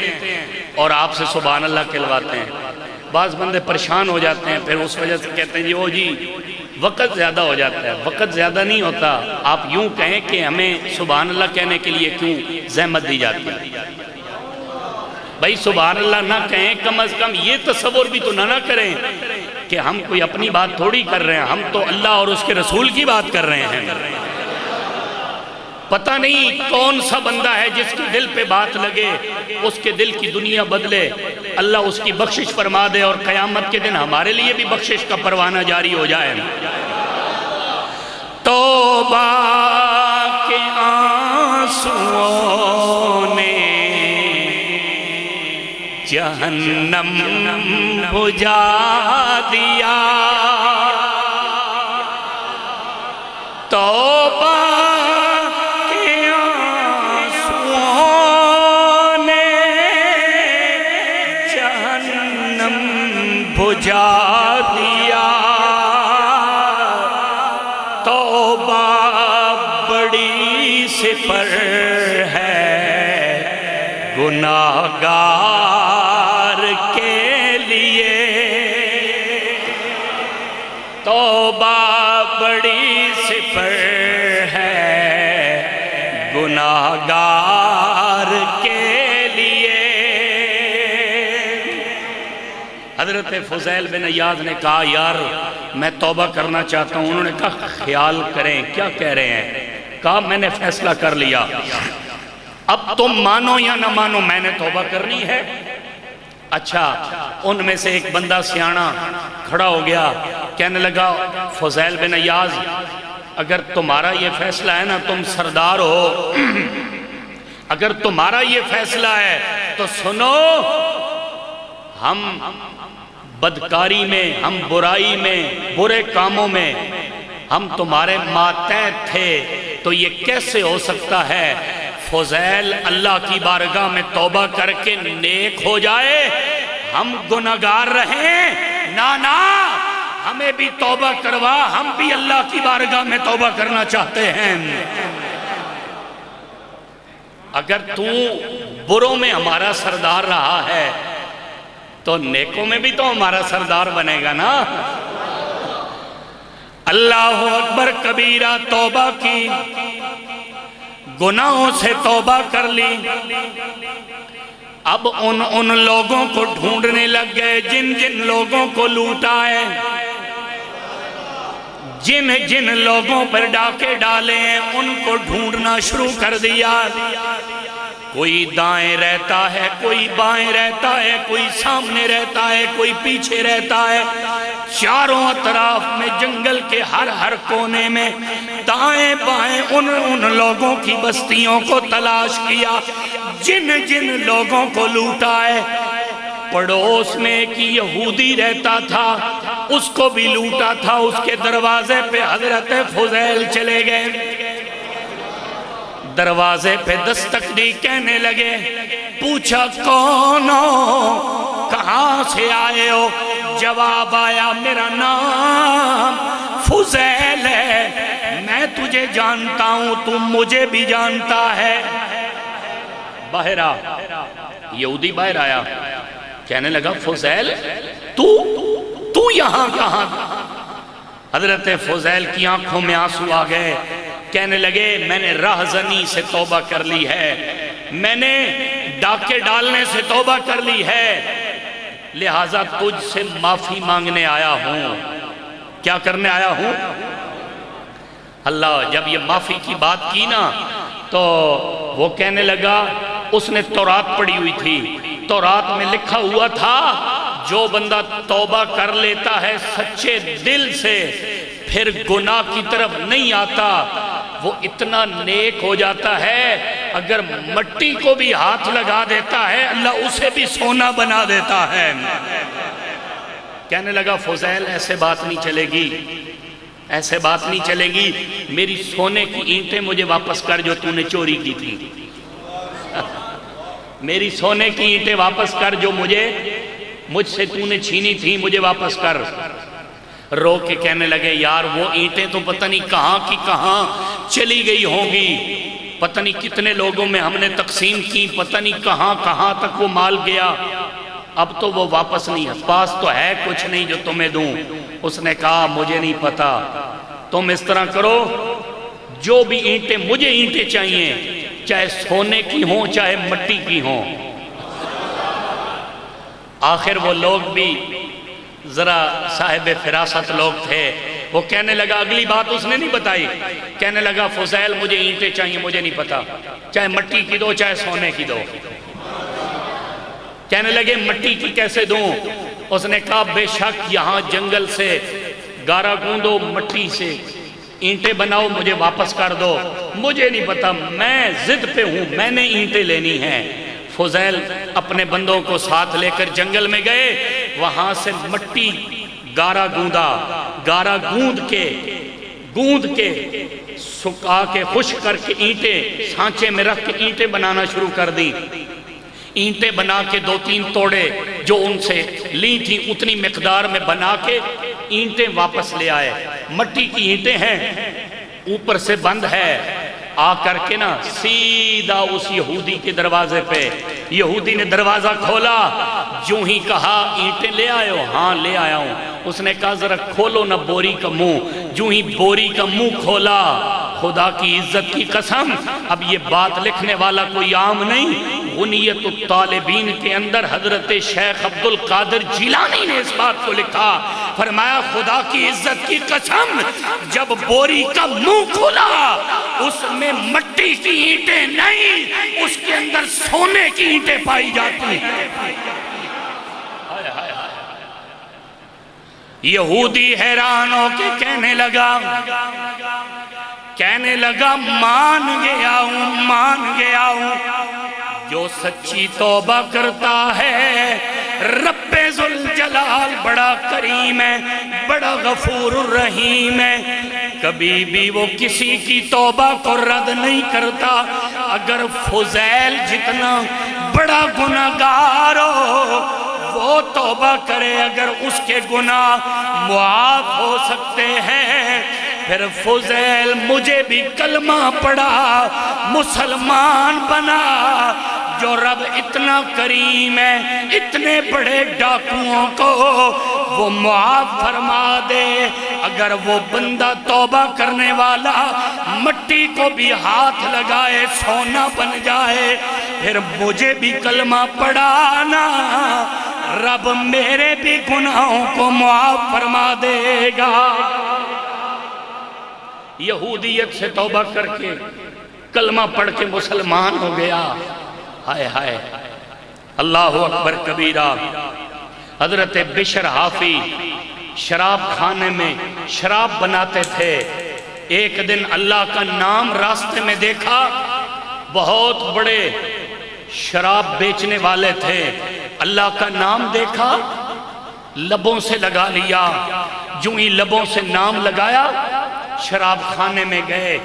اور آپ سے سبحان اللہ کہلواتے ہیں۔ بعض بندے پریشان ہو جاتے ہیں، پھر اس وجہ سے کہتے ہیں جی او جی وقت زیادہ ہو جاتا ہے۔ وقت زیادہ نہیں ہوتا، آپ یوں کہیں کہ ہمیں سبحان اللہ کہنے کے لیے کیوں زحمت دی جاتی ہے؟ بھائی سبحان اللہ نہ کہیں، کم از کم یہ تصور بھی تو نہ کریں کہ ہم کوئی اپنی بات تھوڑی کر رہے ہیں، ہم تو اللہ اور اس کے رسول کی بات کر رہے ہیں۔ پتہ نہیں کون سا بندہ ہے جس کے دل پہ بات لگے، اس کے دل کی دنیا بدلے، اللہ اس کی بخشش فرما دے، اور قیامت کے دن ہمارے لیے بھی بخشش کا پروانہ جاری ہو جائے۔ توبہ کے آنسوؤں نے جہنم بجھا دیا، توبہ کے آنسوؤں نے جہنم بجھا دیا، توبہ بڑی سپر ہے گناہگار کے لیے، توبہ بڑی سپر ہے گناہگار کے لیے۔ حضرت فضیل بن عیاض نے کہا یار میں توبہ کرنا چاہتا ہوں۔ انہوں نے کہا خیال کریں کیا کہہ رہے ہیں؟ کہا میں نے فیصلہ کر لیا، اب تم مانو یا نہ مانو میں نے توبہ کرنی ہے۔ اچھا، ان میں سے ایک بندہ سیاںا کھڑا ہو گیا، کہنے لگا فضیل بن عیاض اگر تمہارا یہ فیصلہ ہے نا، تم سردار ہو، اگر تمہارا یہ فیصلہ ہے تو سنو، ہم بدکاری میں، ہم برائی میں، برے کاموں میں ہم تمہارے ماتحت تھے، تو یہ کیسے ہو سکتا ہے فضیل اللہ کی بارگاہ میں توبہ کر کے نیک ہو جائے، ہم گناہگار رہیں؟ نا ہمیں بھی توبہ کروا، ہم بھی اللہ کی بارگاہ میں توبہ کرنا چاہتے ہیں۔ اگر تو بروں میں ہمارا سردار رہا ہے تو نیکوں میں بھی تو ہمارا سردار بنے گا نا۔ اللہ اکبر کبیرہ توبہ کی، گناہوں سے توبہ کر لی، اب ان لوگوں کو ڈھونڈنے لگ گئے جن لوگوں کو لوٹا ہے، جن لوگوں پر ڈاکے ڈالے ہیں ان کو ڈھونڈنا شروع کر دیا۔ کوئی دائیں رہتا ہے، کوئی بائیں رہتا ہے، کوئی سامنے رہتا ہے، کوئی پیچھے رہتا ہے، چاروں اطراف میں جنگل کے ہر کونے میں دائیں بائیں ان لوگوں کی بستیوں کو تلاش کیا جن لوگوں کو لوٹا ہے۔ پڑوس میں ایک یہودی رہتا تھا، اس کو بھی لوٹا تھا، اس کے دروازے پہ حضرت فضیل چلے گئے، دروازے پہ دستک دی، کہنے لگے پوچھا کون ہو، کہاں سے آئے ہو؟ جواب آیا میرا نام فضیل ہے، میں تجھے جانتا ہوں، تم مجھے بھی جانتا ہے۔ باہر آ، یہودی باہر آیا، کہنے لگا فضیل تو یہاں کہاں؟ حضرت فضیل کی آنکھوں میں آنسو آ گئے، کہنے لگے میں نے راہزنی سے توبہ کر لی ہے، میں نے ڈاکے ڈالنے سے توبہ کر لی ہے، لہٰذا تجھ سے معافی مانگنے آیا ہوں۔ کیا کرنے آیا ہوں؟ اللہ جب یہ معافی کی بات کی نا تو وہ کہنے لگا، اس نے تورات پڑھی ہوئی تھی، تورات میں لکھا ہوا تھا جو بندہ توبہ کر لیتا ہے سچے دل سے پھر گناہ کی طرف نہیں آتا، وہ اتنا نیک ہو جاتا ہے اگر مٹی کو بھی ہاتھ لگا دیتا ہے اللہ اسے بھی سونا بنا دیتا ہے۔ کہنے لگا فضیل ایسے بات نہیں چلے گی، ایسے بات نہیں چلے گی، میری سونے کی اینٹیں مجھے واپس کر جو تو نے چوری کی تھی، میری سونے کی اینٹیں واپس کر جو مجھ سے تو نے چھینی تھی، مجھے واپس کر۔ رو کے کہنے لگے یار وہ اینٹیں تو پتہ نہیں کہاں کی کہاں چلی گئی ہوں گی، پتہ نہیں کتنے لوگوں میں ہم نے تقسیم کی، پتہ نہیں کہاں تک وہ مال گیا، اب تو وہ واپس نہیں ہے، پاس تو ہے کچھ نہیں جو تمہیں دوں۔ اس نے کہا مجھے نہیں پتا، تم اس طرح کرو جو بھی اینٹیں مجھے اینٹیں چاہیے، چاہے سونے کی ہوں چاہے مٹی کی ہوں۔ آخر وہ لوگ بھی ذرا صاحب فراست لوگ تھے، وہ کہنے لگا، اگلی بات اس نے نہیں بتائی، کہنے لگا فضیل مجھے اینٹیں چاہیے، مجھے نہیں پتا، چاہے مٹی کی دو چاہے سونے کی دو۔ کہنے لگے مٹی کی کیسے دوں؟ اس نے کہا بے شک یہاں جنگل سے گارا گوندو، مٹی سے اینٹیں بناؤ، مجھے واپس کر دو۔ مجھے نہیں پتا، میں ضد پہ ہوں، میں نے اینٹیں لینی ہیں۔ فضیل اپنے بندوں کو ساتھ لے کر جنگل میں گئے، وہاں سے مٹی گارا گوندا، گارا گوند کے سکا کے خشک کر کے اینٹیں سانچے میں رکھ کے اینٹیں بنانا شروع کر دی۔ اینٹیں بنا کے 2-3 توڑے جو ان سے لی تھی اتنی مقدار میں بنا کے اینٹیں واپس لے آئے۔ مٹی کی اینٹیں ہیں، اوپر سے بند ہے، آ کر کے نا سیدھا اس یہودی کے دروازے پہ، یہودی نے دروازہ کھولا، جو ہی کہا اینٹیں لے آئے ہو؟ ہاں لے آیا ہوں۔ اس نے کہا ذرا کھولو نا بوری کا منہ، جو ہی بوری کا منہ کھولا، خدا کی عزت کی قسم، اب یہ بات لکھنے والا کوئی عام نہیں، غنیت الطالبین کے اندر حضرت شیخ عبدالقادر جیلانی نے اس بات کو لکھا، فرمایا خدا کی عزت کی قسم، جب بوری کا منہ کھولا اس میں مٹی کی اینٹیں نہیں، اس کے اندر سونے کی اینٹیں پائی جاتی ہیں۔ یہودی حیران ہو کے کہنے لگا مان گیا ہوں، جو سچی توبہ کرتا ہے رب ذوالجلال بڑا کریم ہے، بڑا غفور الرحیم ہے، کبھی بھی وہ کسی کی توبہ کو رد نہیں کرتا۔ اگر فضیل جتنا بڑا گناہگار ہو وہ توبہ کرے، اگر اس کے گناہ معاف ہو سکتے ہیں، پھر فضیل مجھے بھی کلمہ پڑھا، مسلمان بنا۔ جو رب اتنا کریم ہے، اتنے بڑے ڈاکوؤں کو وہ معاف فرما دے، اگر وہ بندہ توبہ کرنے والا مٹی کو بھی ہاتھ لگائے سونا بن جائے، پھر مجھے بھی کلمہ پڑھانا، رب میرے بھی گناہوں کو معاف فرما دے گا۔ یہودیت سے توبہ کر کے کلمہ پڑھ کے مسلمان ہو گیا۔ ہائے ہائے، اللہ اکبر کبیرہ۔ حضرت بشر حافی شراب خانے میں شراب بناتے تھے، ایک دن اللہ کا نام راستے میں دیکھا، بہت بڑے شراب بیچنے والے تھے، اللہ کا نام دیکھا، لبوں سے لگا لیا، جو ہی لبوں سے نام لگایا، شراب خانے میں گئے،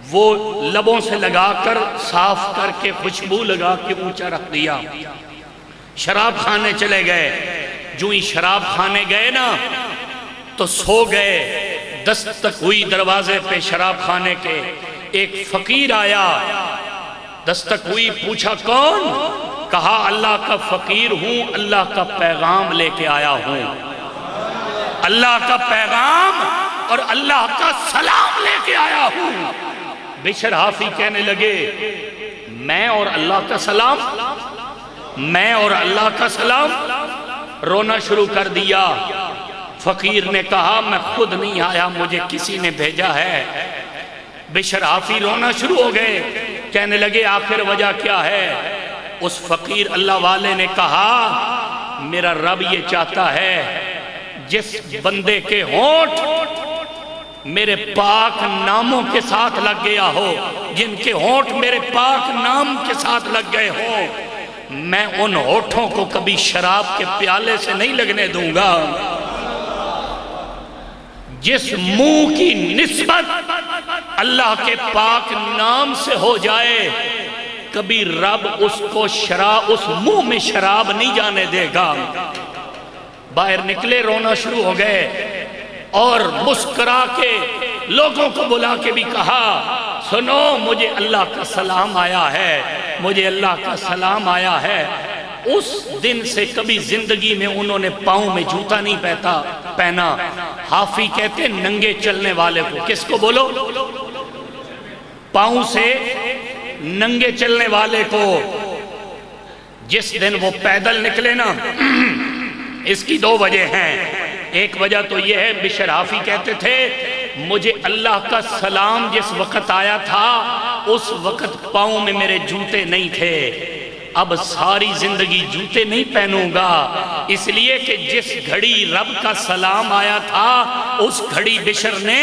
وہ لبوں سے لگا کر صاف کر کے خوشبو لگا کے اونچا رکھ دیا، شراب خانے چلے گئے، جو ہی شراب خانے گئے نا تو سو گئے، دستک ہوئی دروازے پہ شراب خانے کے، ایک فقیر آیا، دستک ہوئی، پوچھا کون؟ کہا اللہ کا فقیر ہوں، اللہ کا پیغام لے کے آیا ہوں، اللہ کا پیغام اور اللہ کا سلام لے کے آیا ہوں۔ بشر حافی کہنے لگے میں اور اللہ کا سلام، میں اور اللہ کا سلام، رونا شروع کر دیا۔ فقیر نے کہا میں خود نہیں آیا، مجھے کسی نے بھیجا ہے۔ بشر حافی رونا شروع ہو گئے، کہنے لگے آخر وجہ کیا ہے؟ اس فقیر اللہ والے نے کہا میرا رب یہ چاہتا ہے جس بندے کے ہونٹ میرے پاک ناموں کے ساتھ لگ گیا ہو، جن کے ہونٹ میرے پاک نام کے ساتھ لگ گئے ہو، میں ان ہونٹوں کو کبھی شراب کے پیالے سے نہیں لگنے دوں گا۔ جس منہ کی نسبت اللہ کے پاک نام سے ہو جائے، کبھی رب اس کو اس منہ میں شراب نہیں جانے دے گا۔ باہر نکلے، رونا شروع ہو گئے اور مسکرا کے لوگوں کو بلا کے بھی کہا سنو مجھے اللہ کا سلام آیا ہے، مجھے اللہ کا سلام آیا ہے۔ اس دن سے کبھی زندگی میں انہوں نے پاؤں میں جوتا نہیں پہنا۔ حافی کہتے ننگے چلنے والے کو، کس کو بولو؟ پاؤں سے ننگے چلنے والے کو۔ جس دن وہ پیدل نکلے نا، اس کی دو وجہ ہیں، ایک وجہ تو یہ ہے، بشر حافی کہتے تھے مجھے اللہ کا سلام جس وقت آیا تھا اس وقت پاؤں میں میرے جوتے نہیں تھے، اب ساری زندگی جوتے نہیں پہنوں گا، اس لیے کہ جس گھڑی رب کا سلام آیا تھا اس گھڑی بشر نے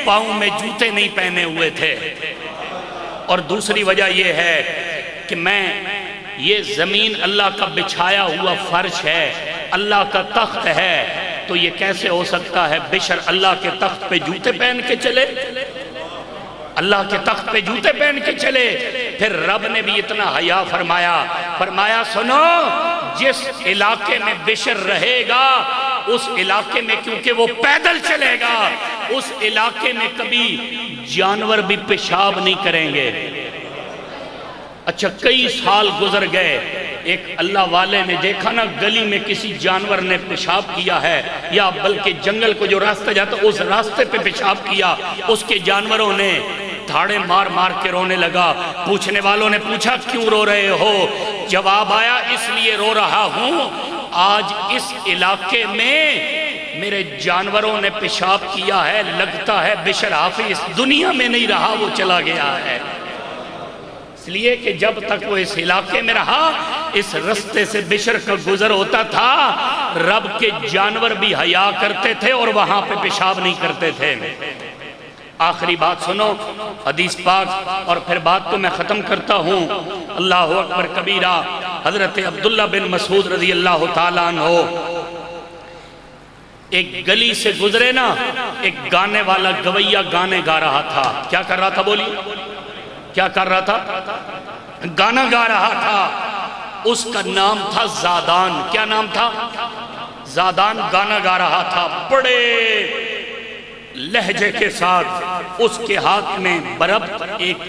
پاؤں میں جوتے نہیں پہنے ہوئے تھے۔ اور دوسری وجہ یہ ہے کہ یہ زمین اللہ کا بچھایا ہوا فرش ہے، اللہ کا تخت ہے، تو یہ کیسے ہو سکتا ہے بشر اللہ کے تخت پہ جوتے پہن کے چلے؟ اللہ کے تخت پہ جوتے پہن کے چلے؟ پھر رب نے بھی اتنا حیا فرمایا سنو، جس علاقے میں بشر رہے گا اس علاقے میں کیونکہ وہ پیدل چلے گا، اس علاقے میں کبھی جانور بھی پیشاب نہیں کریں گے۔ اچھا کئی سال گزر گئے، ایک اللہ والے نے دیکھا نا گلی میں کسی جانور نے پیشاب کیا ہے، یا بلکہ جنگل کو جو راستہ جاتا اس راستے پہ پیشاب کیا، اس کے جانوروں نے دھاڑے مار مار کے رونے لگا۔ پوچھنے والوں نے پوچھا کیوں رو رہے ہو؟ جواب آیا اس لیے رو رہا ہوں، آج اس علاقے میں میرے جانوروں نے پیشاب کیا ہے، لگتا ہے بشر حافی اس دنیا میں نہیں رہا، وہ چلا گیا ہے۔ اس لیے کہ جب تک وہ اس علاقے میں رہا، اس رستے سے بشر کا گزر ہوتا تھا، رب کے جانور بھی حیا کرتے تھے اور وہاں پہ پیشاب نہیں کرتے تھے۔ آخری بات سنو حدیث پاک، اور پھر بات کو میں ختم کرتا ہوں۔ اللہ اکبر کبیرہ، حضرت عبداللہ بن مسعود رضی اللہ تعالیٰ عنہ ایک گلی سے گزرے نا، ایک گانے والا گویہ گانے گا رہا تھا۔ کیا کر رہا تھا؟ بولی کیا کر رہا تھا؟ گانا گا رہا تھا۔ اس کا نام تھا زادان۔ کیا نام تھا؟ زادان گانا گا رہا تھا بڑے لہجے کے ساتھ، اس کے ہاتھ میں بربط ایک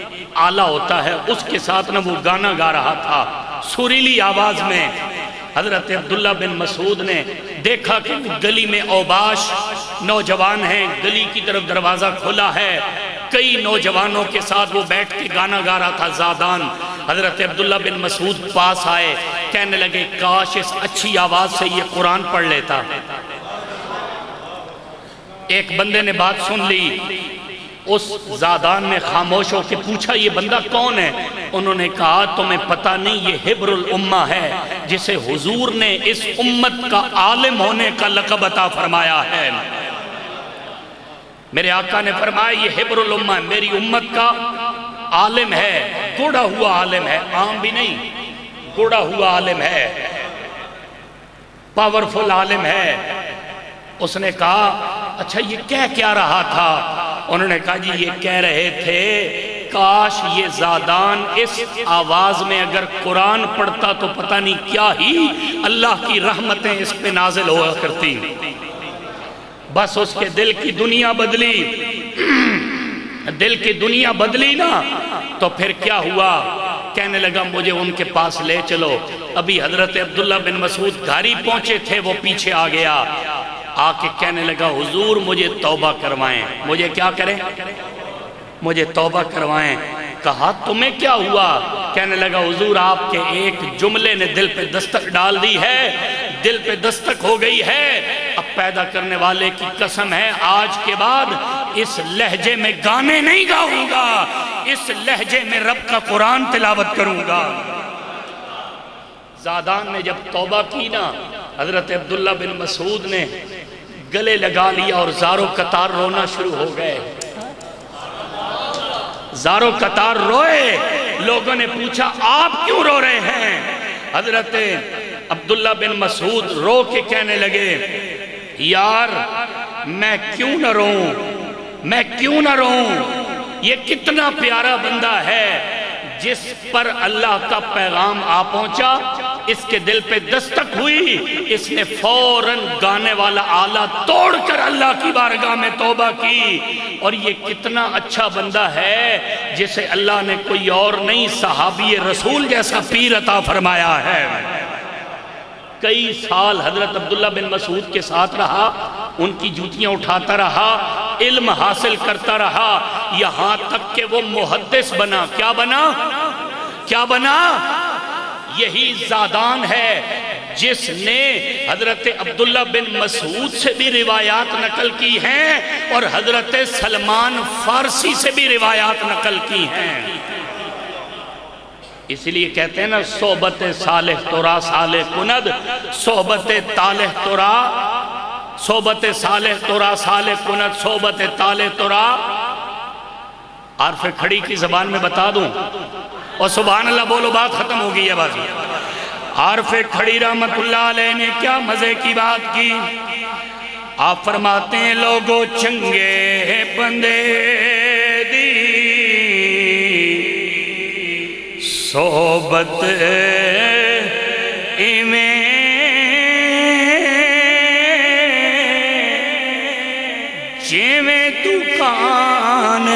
آلہ ہوتا ہے، اس کے ساتھ نہ وہ گانا گا رہا تھا سریلی آواز میں۔ حضرت عبداللہ بن مسعود نے دیکھا کہ گلی میں اوباش نوجوان ہیں، گلی کی طرف دروازہ کھلا ہے، کئی نوجوانوں کے ساتھ وہ بیٹھ کے گانا گا رہا تھا زادان۔ حضرت عبداللہ بن مسعود پاس آئے، کہنے لگے کاش اس اچھی آواز سے یہ قرآن پڑھ لیتا۔ ایک بندے نے بات سن لی، اس زادان نے خاموش ہو کے پوچھا یہ بندہ کون ہے؟ انہوں نے کہا تمہیں پتہ نہیں، یہ حبر الامہ ہے، جسے حضور نے اس امت کا عالم ہونے کا لقب عطا فرمایا ہے۔ میرے آقا نے فرمایا یہ حبر الامہ ہے، میری امت کا عالم ہے، گڑا ہوا عالم ہے، عام بھی نہیں، گڑا ہوا عالم ہے، پاورفل عالم ہے۔ اس نے کہا اچھا یہ کہہ کیا رہا تھا؟ انہوں نے کہا جی یہ کہہ رہے تھے کاش یہ زادان اس آواز میں اگر قرآن پڑھتا تو پتہ نہیں کیا ہی اللہ کی رحمتیں اس پہ نازل ہوا کرتی۔ بس اس کے دل کی دنیا بدلی، دل کی دنیا بدلی نا، تو پھر کیا ہوا؟ کہنے لگا مجھے ان کے پاس لے چلو۔ ابھی حضرت عبداللہ بن مسعود گھاری پہنچے تھے، وہ پیچھے آ گیا، آ کے کہنے لگا حضور مجھے توبہ کروائیں۔ مجھے کیا کریں؟ مجھے توبہ کروائیں۔ کہا تمہیں کیا ہوا؟ کہنے لگا حضور آپ کے ایک جملے نے دل پہ دستک ڈال دی ہے، دل پہ دستک ہو گئی ہے، اب پیدا کرنے والے کی قسم ہے آج کے بعد اس لہجے میں گانے نہیں گاؤں گا، اس لہجے میں رب کا قرآن تلاوت کروں گا۔ زادان نے جب توبہ کی نا، حضرت عبداللہ بن مسعود نے گلے لگا لیا اور زارو قطار رونا شروع ہو گئے، زارو قطار روئے۔ لوگوں نے پوچھا آپ کیوں رو رہے ہیں؟ حضرت عبداللہ بن مسعود رو کے کہنے لگے یار میں کیوں نہ روؤں، میں کیوں نہ روؤں، یہ کتنا پیارا بندہ ہے جس پر اللہ کا پیغام آ پہنچا، اس کے دل پہ دستک ہوئی، اس نے فوراً گانے والا آلہ توڑ کر اللہ کی بارگاہ میں توبہ کی۔ اور یہ کتنا اچھا بندہ ہے جسے اللہ نے کوئی اور نہیں صحابی رسول جیسا پیر عطا فرمایا ہے۔ کئی سال حضرت عبداللہ بن مسعود کے ساتھ رہا، ان کی جوتیاں اٹھاتا رہا، علم حاصل کرتا رہا، یہاں تک کہ وہ محدث بنا۔ کیا بنا؟ کیا بنا؟ یہی زادان ہے جس نے حضرت عبداللہ بن مسعود سے بھی روایات نقل کی ہیں اور حضرت سلمان فارسی سے بھی روایات نقل کی ہیں. اس لیے کہتے ہیں نا صحبت صالح ترا صالح کند، صحبت طالح ترا، صحبت صالح ترا صالح کند، صحبت طالح ترا. عارف کھڑی کی زبان میں بتا دوں اور سبحان اللہ بولو، بات ختم ہو گئی ہے بازی. عارف کھڑی رحمت اللہ علیہ نے کیا مزے کی بات کی. آپ فرماتے ہیں لوگو چنگے بندے دی صحبت ایویں جیویں دکان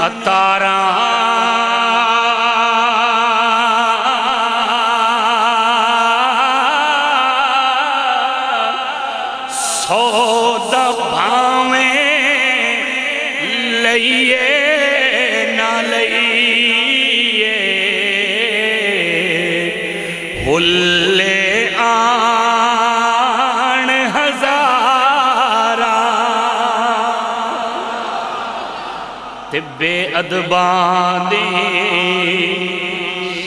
اتارا سودا بھاویں لئیے نہ لئیے حلے آن ہزارہ طب ادبان دی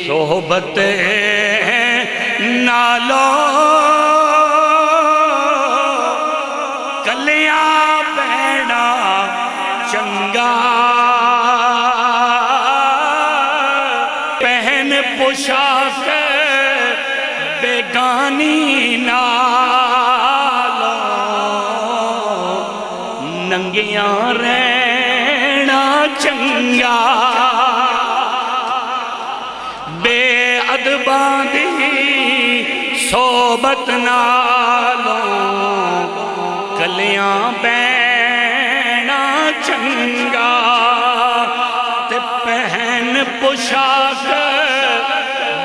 صحبت نالو کلیاں بہنا چنگا پہن پوشاک بیگانی نالو ننگیاں رہنا چنگا بے ادباں دی صحبت نالو کلیاں بہنا چنگا تے پہن پوشاک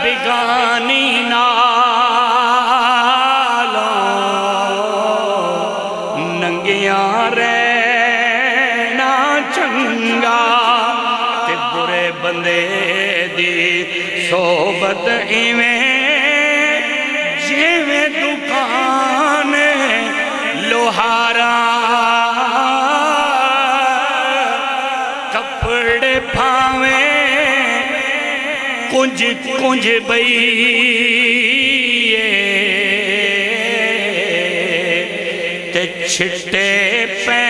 بگانی نالو ننگیاں رہنا چنگا تے برے بندے دی صحبت ایویں جیویں دکان لوہارا کپڑے پھاویں کنج کنج بئیے تے چھٹے پہ